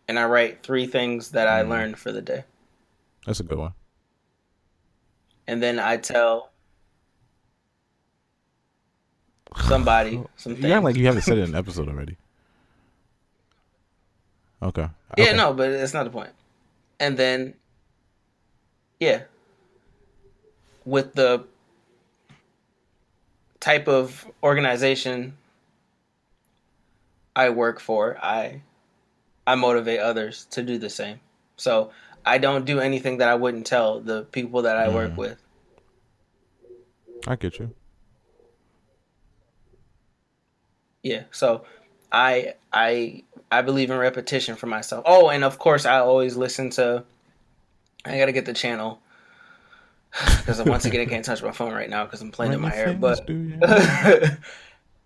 and I write 3 things that I learned for the day. That's a good one. And then I tell somebody some things. You act like you haven't said it in an episode already. Okay. Yeah, no, but it's not the point. And then, with the type of organization I work for, I motivate others to do the same. So I don't do anything that I wouldn't tell the people that I work with. I get you. Yeah, so I believe in repetition for myself. Oh, and of course I always listen to. I gotta get the channel because once again I can't touch my phone right now because I'm playing in my hair. But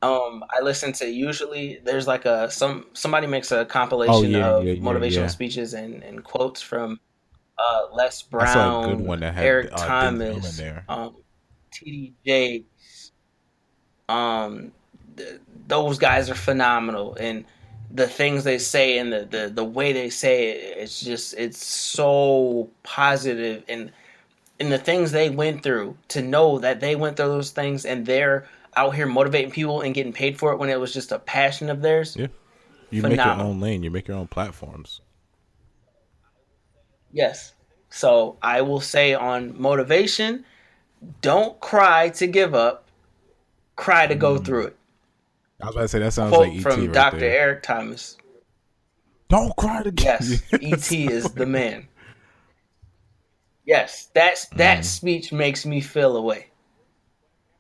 I listen to, usually there's like somebody makes a compilation of motivational speeches and quotes from Les I saw a good Brown, one that had Eric Denzel in Thomas, there. TDJ. Um, those guys are phenomenal, and the things they say and the way they say it, it's so positive, and the things they went through, to know that they went through those things and they're out here motivating people and getting paid for it when it was just a passion of theirs. Yeah, you make your Phenomenal. own lane. You make your own platforms. Yes. So I will say on motivation, don't cry to give up, cry to go through Mm. it. I was about to say that sounds like Quote ET from right Dr. there. Eric Thomas. Don't cry to Yes, yes. ET is the man. Yes, that Mm. speech makes me feel away.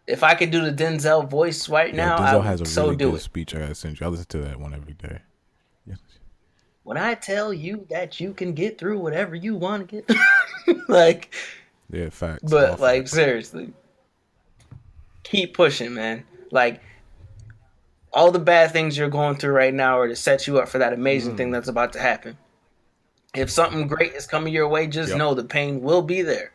If I could do the Denzel voice right Yo, now, I Denzel has would a so really do good it. speech. I gotta send you. I listen to that one every day. Yeah, When I tell you that you can get through whatever you want to get, like, yeah, facts. All but like facts. seriously, keep pushing, man. Like all the bad things you're going through right now are to set you up for that amazing thing Mm. that's about to happen. If something great is coming your way, just Yep. know the pain will be there.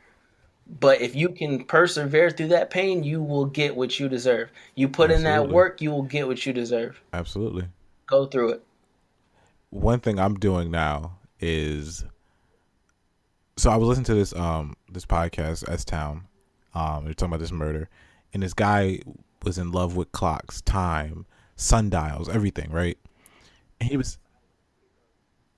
But if you can persevere through that pain, you will get what you deserve. You put in that Absolutely. work, you will get what you deserve. Absolutely. Go through it. One thing I'm doing now is so I was listening to this podcast, S Town. They're talking about this murder, and this guy was in love with clocks, time, sundials, everything, right? And he was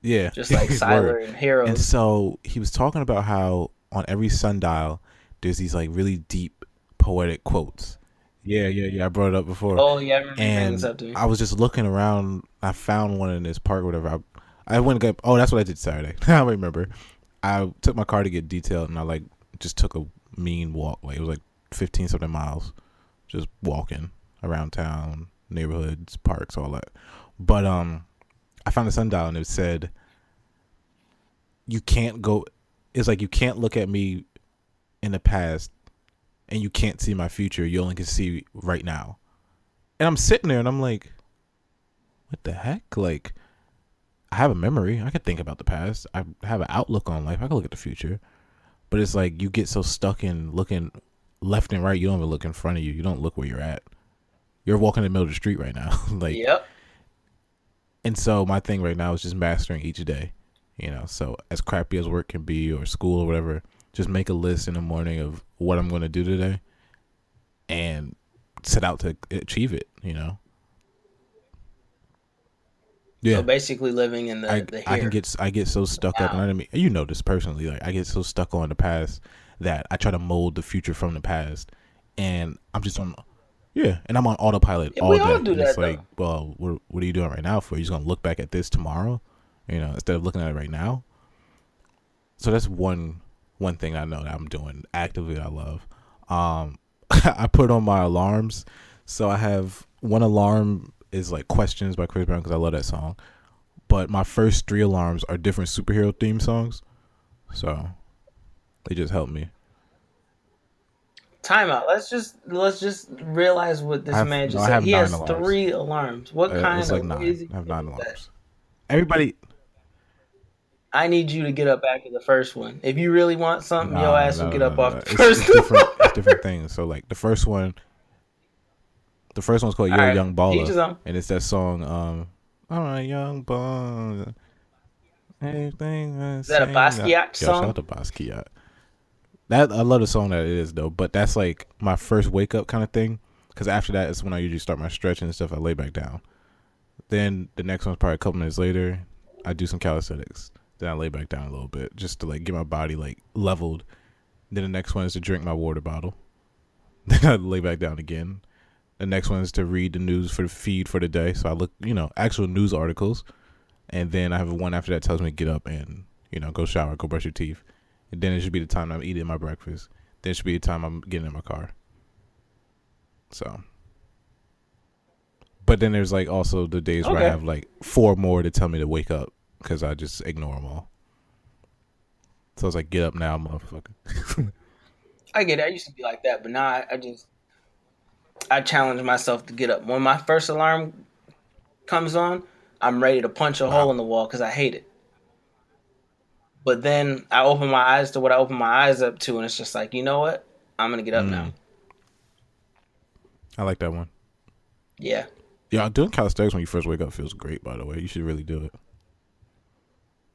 yeah, Just like word. Siler and And Heroes. so he was talking about how on every sundial there's these like really deep poetic quotes. Yeah, yeah, yeah. I brought it up before, Oh yeah, I remember you bringing this and up to me. I was just looking around. I found one in this park, or whatever. I went and got. Oh, that's what I did Saturday. I remember. I took my car to get detailed, and I like just took a mean walk. Like it was like 15 something miles, just walking around town, neighborhoods, parks, all that. But I found a sundial, and it said, "You can't go." It's like you can't look at me in the past, and you can't see my future. You only can see right now. And I'm sitting there, and I'm like, "What the heck?" Like I have a memory. I could think about the past. I have an outlook on life. I can look at the future. But it's like you get so stuck in looking left and right, you don't even look in front of you. You don't look where you're at. You're walking in the middle of the street right now. Like, Yep. and so my thing right now is just mastering each day. So as crappy as work can be or school or whatever, just make a list in the morning of what I'm going to do today and set out to achieve it. So Yeah. basically living in I the I can here, get I get so stuck up, and now. I mean you know this personally. Like I get so stuck on the past that I try to mold the future from the past, and I'm just on yeah, and I'm on autopilot Yeah, all we all day. do And it's that though. like, well, what are you doing right now for? You're just gonna look back at this tomorrow, instead of looking at it right now. So that's one thing I know that I'm doing actively that I love. I put on my alarms, so I have one alarm is like Questions by Chris Brown because I love that song. But my first three alarms are different superhero theme songs, so they just help me. Time out. Let's just realize what I this have man no, just I said. have He nine has alarms. 3 alarms. What It's kind like of nine. lazy I have shit nine is that? alarms. Everybody, I need you to get up after the first one. If you really want something, your nah, ass will no, get no, up no, off no. the It's first it's different. one. It's different things. So like the first one's called All You're a right, Young teach Baller, his own. and it's that song. I'm a young baller. Anything I Is that a say. Basquiat Yo, shout out song? to Basquiat. That I love the song that it is though, but that's like my first wake up kind of thing. Because after that is when I usually start my stretching and stuff. I lay back down. Then the next one's probably a couple minutes later. I do some calisthenics. Then I lay back down a little bit just to like get my body like leveled. Then the next one is to drink my water bottle. Then I lay back down again. The next one is to read the news for the feed for the day. So I look, actual news articles. And then I have one after that tells me to get up and, go shower, go brush your teeth. And then it should be the time I'm eating my breakfast. Then it should be the time I'm getting in my car. So, but then there's like also the days where I Okay, have like four more to tell me to wake up because I just ignore them all. So it's like, get up now, motherfucker. I get it. I used to be like that, but now I challenge myself to get up. When my first alarm comes on, I'm ready to punch a hole Wow. in the wall because I hate it. But then I open my eyes to what I open my eyes up to, and it's just like, you know what? I'm gonna get up now. I like that one. Yeah. Yeah, doing calisthenics when you first wake up feels great. By the way, you should really do it.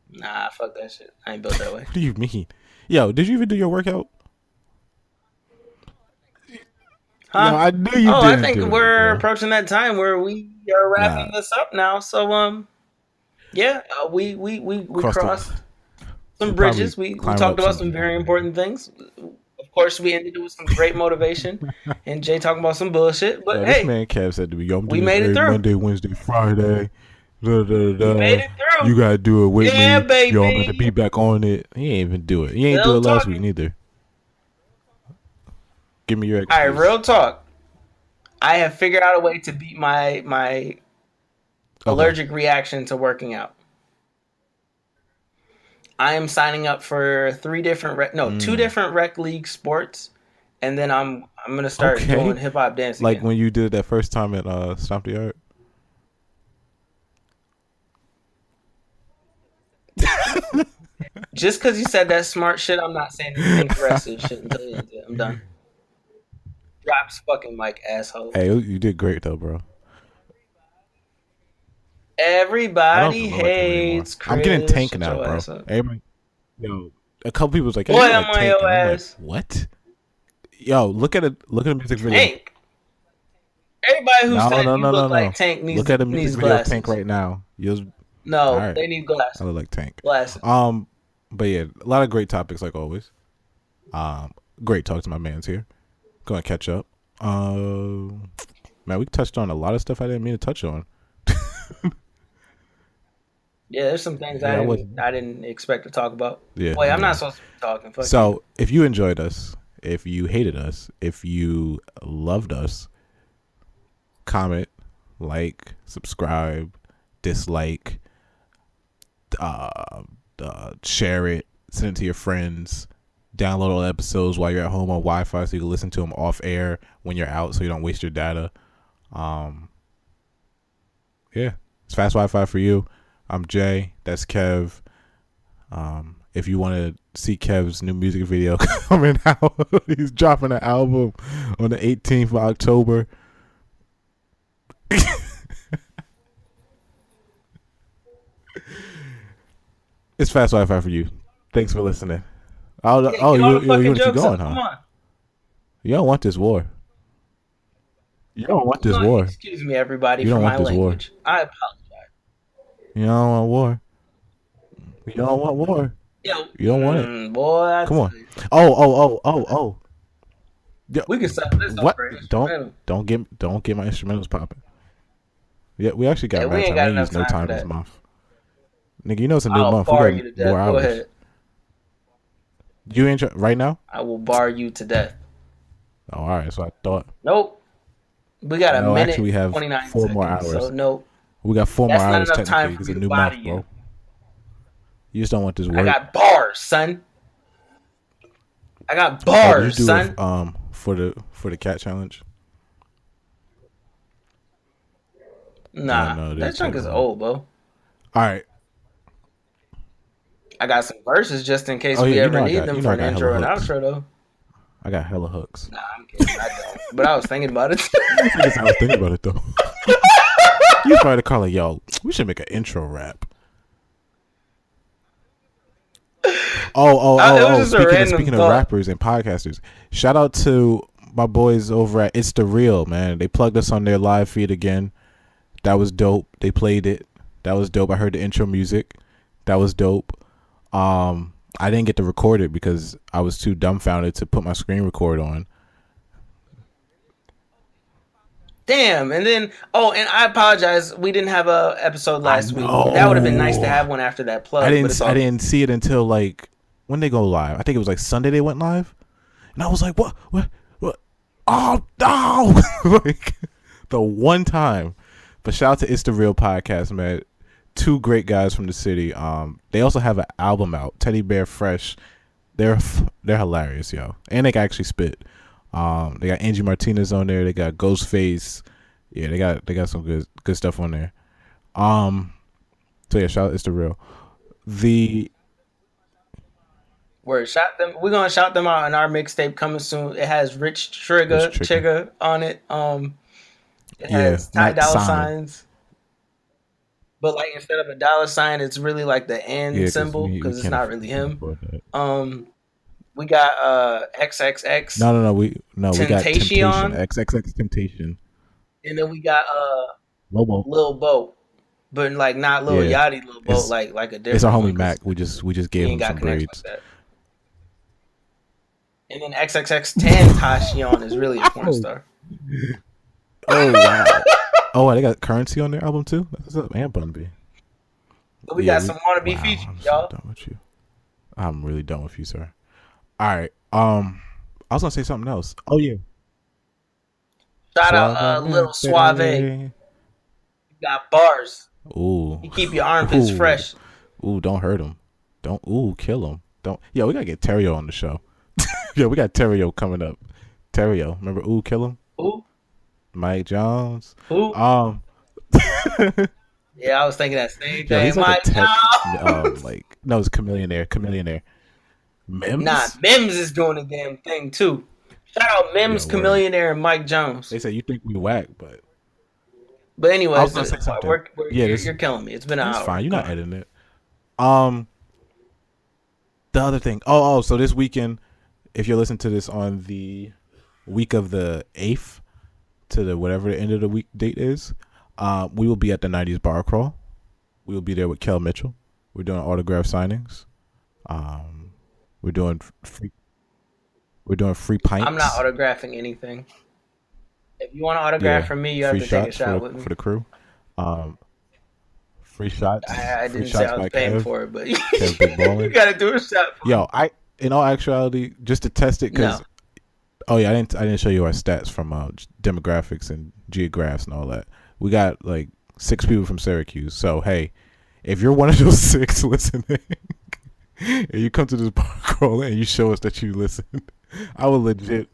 Nah, fuck that shit. I ain't built that way. What do you mean? Yo, did you even do your workout? Huh? No, I knew you Oh, I didn't think do it, we're bro. approaching that time where we are Nah, wrapping this up now. So yeah, we cross the. crossed some We'll probably bridges. We climb talked up about some. some very important things. Of course, we ended it with some great motivation, and Jay talking about some bullshit. But Yo, this hey, man Kev said to me, "Yo, I'm we doing this made it every through. Monday, Wednesday, Friday. Da, da, We made da. it through. You gotta do it with Yeah, me. Yo, I'm gonna be baby. back on it. He ain't even do it. He ain't do Still it last week talking. neither. Give me your All right, excuse. real talk. I have figured out a way to beat my Okay. allergic reaction to working out. I am signing up for two different rec league sports, and then I'm gonna start Okay. doing hip hop dance Like again. when you did that first time at Stomp the Yard. Just because you said that smart shit, I'm not saying anything for the rest of the shit until you end it. I'm done. Drops fucking mic, asshole. Hey, you did great though, bro. I don't Everybody even look like him anymore. hates I'm getting Chris. Tank Shut now, your bro. ass up. Everybody, yo, a couple people was like, "Yo, Boy, you look I'm like on Tank," your and I'm like, ass. "What?" Yo, look at a music video. Tank. Everybody who No, said no, you no, no, look like no. Tank Look at a music needs video of Tank glasses. right now. You'll all No, right. they need I glasses. look like Tank. Glasses. But yeah, a lot of great topics like always. Great talk to my man's here. Going to catch up. Man, we touched on a lot of stuff I didn't mean to touch on. Yeah, there's some things Yeah, I wasn't. I didn't expect to talk about. Yeah, Wait, me I'm not neither. supposed to be talking. Fuck you. So if you enjoyed us, if you hated us, if you loved us, comment, like, subscribe, dislike, uh, share it, send it to your friends, download all the episodes while you're at home on Wi-Fi so you can listen to them off air when you're out so you don't waste your data. Yeah, it's fast Wi-Fi for you. I'm Jay. That's Kev. If you want to see Kev's new music video coming out, he's dropping an album on the 18th of October. It's fast Wi-Fi for you. Thanks for listening. Yeah, get all the You fucking want to keep jokes going, up. Come huh? on. You don't want this war. You don't want this No, war. excuse me, everybody, You for don't my want this war. language. I apologize. You don't want war. You don't want war. Yo, You don't want it. boy, I Come on. tell you. Oh. Yo, We can stop this off what? for instrumental. Don't get my instrumentals popping. Yeah, we actually got Yeah, we mad ain't time. got We ain't enough used no time for time this that. month. Nigga, you know it's a new I'll month. We bar got you to more death. Go hours. ahead. You ain't right now? I will bar you to death. Oh, all right. So I thought. Nope. We got a No, minute actually, we have 29 4 more seconds. hours. So nope. We got 4 more That's not hours enough time technically for because me it's a to new body month, you. bro. You just don't want this I work. got bars, son. I got Oh, did bars, you do son. it for the cat challenge? Nah, No, that this junk take is long. old, bro. All right. I got some verses just in case Oh we yeah, ever need them for I an got intro hella and hooks. outro, though. I got hella hooks. Nah, I'm kidding. I don't. But I was thinking about it. I guess I was thinking about it though. You probably to call it, yo. We should make an intro rap. It was just a random Speaking of thought. rappers and podcasters, shout out to my boys over at It's the Real, man. They plugged us on their live feed again. That was dope. They played it. That was dope. I heard the intro music. That was dope. I didn't get to record it because I was too dumbfounded to put my screen record on. Damn, and then and I apologize. We didn't have a episode last week. That would have been nice to have one after that plug. I But it's all I didn't see it until like when they go live. I think it was like Sunday they went live, and I was like, what? Oh no! Like the one time. But shout out to It's the Real podcast, man. 2 great guys from the city. They also have an album out, Teddy Bear Fresh. They're hilarious, yo, and they can actually spit. They got Angie Martinez on there. They got Ghostface. Yeah, they got some good stuff on there. So yeah, shout out It's the Real. We're shout them. We're gonna shout them out in our mixtape coming soon. It has Rich Rich Trigger Trigger. Chigga on it. It Yeah, has Ty not Dolla sign. Signs, but like instead of a dollar sign, it's really like the Yeah, N because symbol we because it's can't not really we can't him. afford that. Um, we got XXX No, we got Temptation. Temptation, XXX Temptation. and then we got Lobo. Lil Boat, but like not Lil Yeah, Yachty Lil Boat, it's like a it's our different one homie because Mac. We just he gave ain't him got some connects like braids. that. And then XXX Tentacion is really a porn star. Oh wow. Oh, they got Currency on their album too. That's what's up, and Bun B. So we Yeah, got we. some wannabe Wow, features, I'm so y'all. done with you. I'm really done with you, sir. All right. I was gonna say something else. Oh yeah. Shout out Little Suave. Suavemente. You got bars. Ooh. You keep your armpits Ooh. fresh. Ooh, don't hurt him. Don't kill him. Don't. Yo, we gotta get Terrio on the show. Yo, we got Terrio coming up. Terrio, remember kill him? Who? Mike Jones. Who? Um Yeah, I was thinking that same Yo, thing. he's like a Mike tech Jones. like no, it's Chameleonaire. Nah, Mims? Mims is doing the damn thing too. Shout out Mims, Yo, word. Chameleonaire, and Mike Jones. They say you think we whack, but But I was anyways, gonna say something. Yeah, you're killing me. It's been an it's hour. fine. You're Come not on. editing it. The other thing. So this weekend, if you're listening to this on the week of the 8th to the whatever the end of the week date is, we will be at the 90s bar crawl. We will be there with Kel Mitchell. We're doing autograph signings. We're doing free pints. I'm not autographing anything. If you want to autograph Yeah, from me, you have free to take a shots shot with me. for the crew. Free shots. I Free didn't say shots I was by paying Kev. for it, but Kev Big you Ballin'. gotta do a shot for me. Yo, in all actuality, just to test it, because No. oh yeah, I didn't show you our stats from demographics and geographs and all that. We got like 6 people from Syracuse. So hey, if you're one of those 6 listening, and you come to this bar crawl and you show us that you listen, I will legit.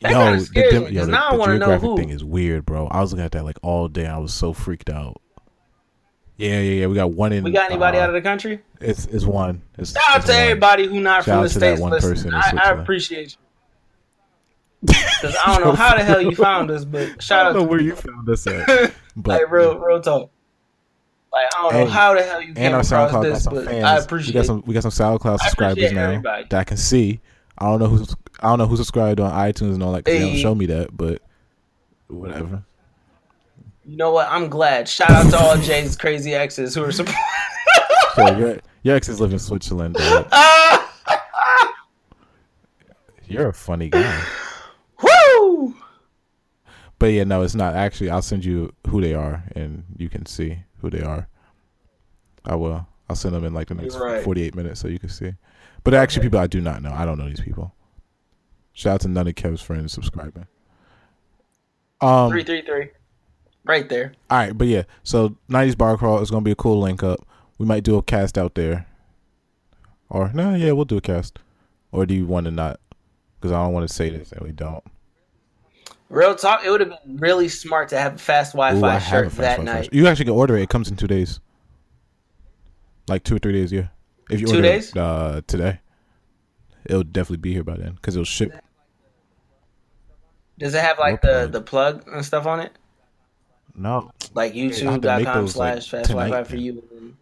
That kinda scares me, 'cause now I the wanna know geographic who. thing is weird, bro. I was looking at that like all day. I was so freaked out. Yeah. We got one in. We got anybody out of the country? It's one. It's Shout out to one. everybody who not Shout from out the to that States one listening. person in I Switzerland. appreciate you. Because I don't know how the hell you found us, but I shout don't know out where to you found us at, but like real talk. Like I don't know hey, how the hell you and came our across SoundCloud got this, some but fans. I appreciate it. We got some SoundCloud I subscribers appreciate now everybody. that I can see. I don't know who subscribed on iTunes and all that because they don't Hey. show me that, but whatever. You know what? I'm glad. Shout out to all Jay's crazy exes who are supporting. So your exes live in Switzerland, dog. You're a funny guy. Woo! But yeah, no, it's not. Actually, I'll send you who they are, and you can see who they are. I will. I'll send them in like the next Right. 48 minutes so you can see. But they're actually people I do not know. I don't know these people. Shout out to none of Kev's friends subscribing. 333. Right there. All right, but yeah, so 90s bar crawl is gonna be a cool link up. We might do a cast out there, or no, yeah, we'll do a cast. Or do you want to not? Because I don't want to say this and we don't. Real talk, it would have been really smart to have a fast Ooh, I Wi-Fi have a shirt fast that Wi-Fi night. shirt. You actually can order it. It comes in 2 days, like 2 or 3 days. Yeah, if you 2 order days? it, today, it'll definitely be here by then because it'll ship. Does it have like What the plug and stuff on it? No, Like I have to make youtube.com those, like, /fast tonight, Wi-Fi for man. you.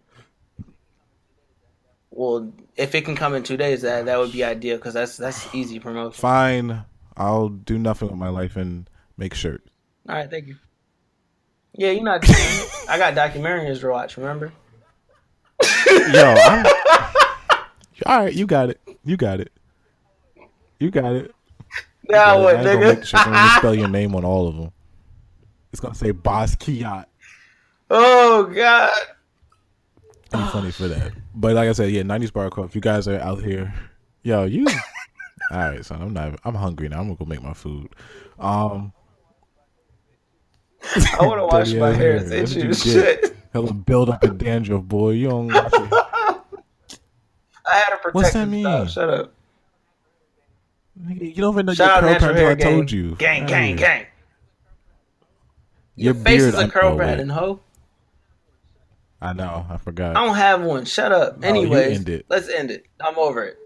Well, if it can come in 2 days, that would be ideal because that's easy promotion. Fine, I'll do nothing with my life and make shirts. All right, thank you. Yeah, you're not doing it. I got documentaries to watch, remember? Yo, all right, you got it. Now what, I ain't gonna make nigga? sure I'm gonna spell your name on all of them. It's gonna say Boss Kiat. Oh, God. Be funny for that. But like I said, yeah, 90s bar crawl. If you guys are out here, yo, you. All right, son. I'm hungry now. I'm gonna go make my food. I want to wash Dirty my ass hair. hair. It's What did itchy you as get? shit. Hello, build up the dandruff, boy. You don't. Wash it. I had a protective What's that mean? style. Shut up. Nigga, you don't even know Shout your out curl Natural pattern Hair until I Gang. told you. Gang, Outta gang, here. gang. Your Your face beard. is a curl wait. pattern, ho. All I know. I forgot. I don't have one. Shut up. No, you Anyways, end it. let's end it. I'm over it.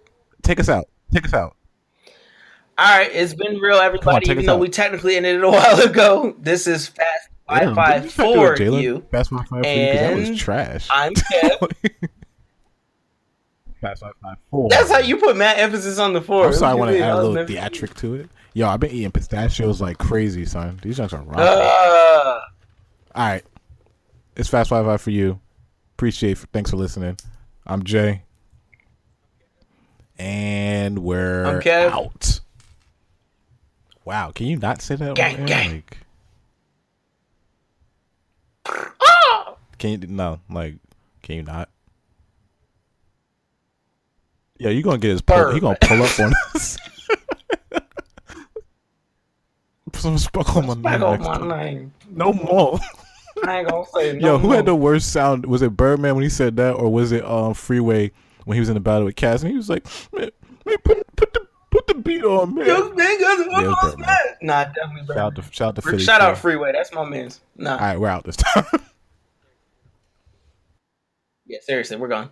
Take us out. Take us out. All right, it's been real, Come on, everybody. take Even us though out. we technically ended it a while ago, this is Fast Five Damn, did Five you try to do a for Jalen you, Fast 5 5 for you? Because that was and trash. I'm Kev. Fast 5 5 4. That's how you put mad emphasis on the four. I'm sorry, I What want you to mean? add a I was little never- theatric to it. Yo, I've been eating pistachios like crazy, son. These junk are rocking. Uh, All right. It's Fast 5 5 for you. Thanks for listening. I'm Jay. And we're I'm Kev. out. Wow, can you not say that? Gang, on air? gang. Like, can you can you not? Yeah, you gonna get his Bird. he gonna pull up on us. Put some sparkle on my name. back off next my time. name. No more. I ain't gonna say no. Yo, who more. had the worst sound? Was it Birdman when he said that, or was it Freeway when he was in the battle with Cass and he was like, man, put the beat on, man. You niggas, Yeah, what it was was Birdman. that? Nah, definitely Shout Birdman. out to Philly. Shout out Freeway. That's my man's. Nah. All right, we're out this time. Yeah, seriously, we're gone.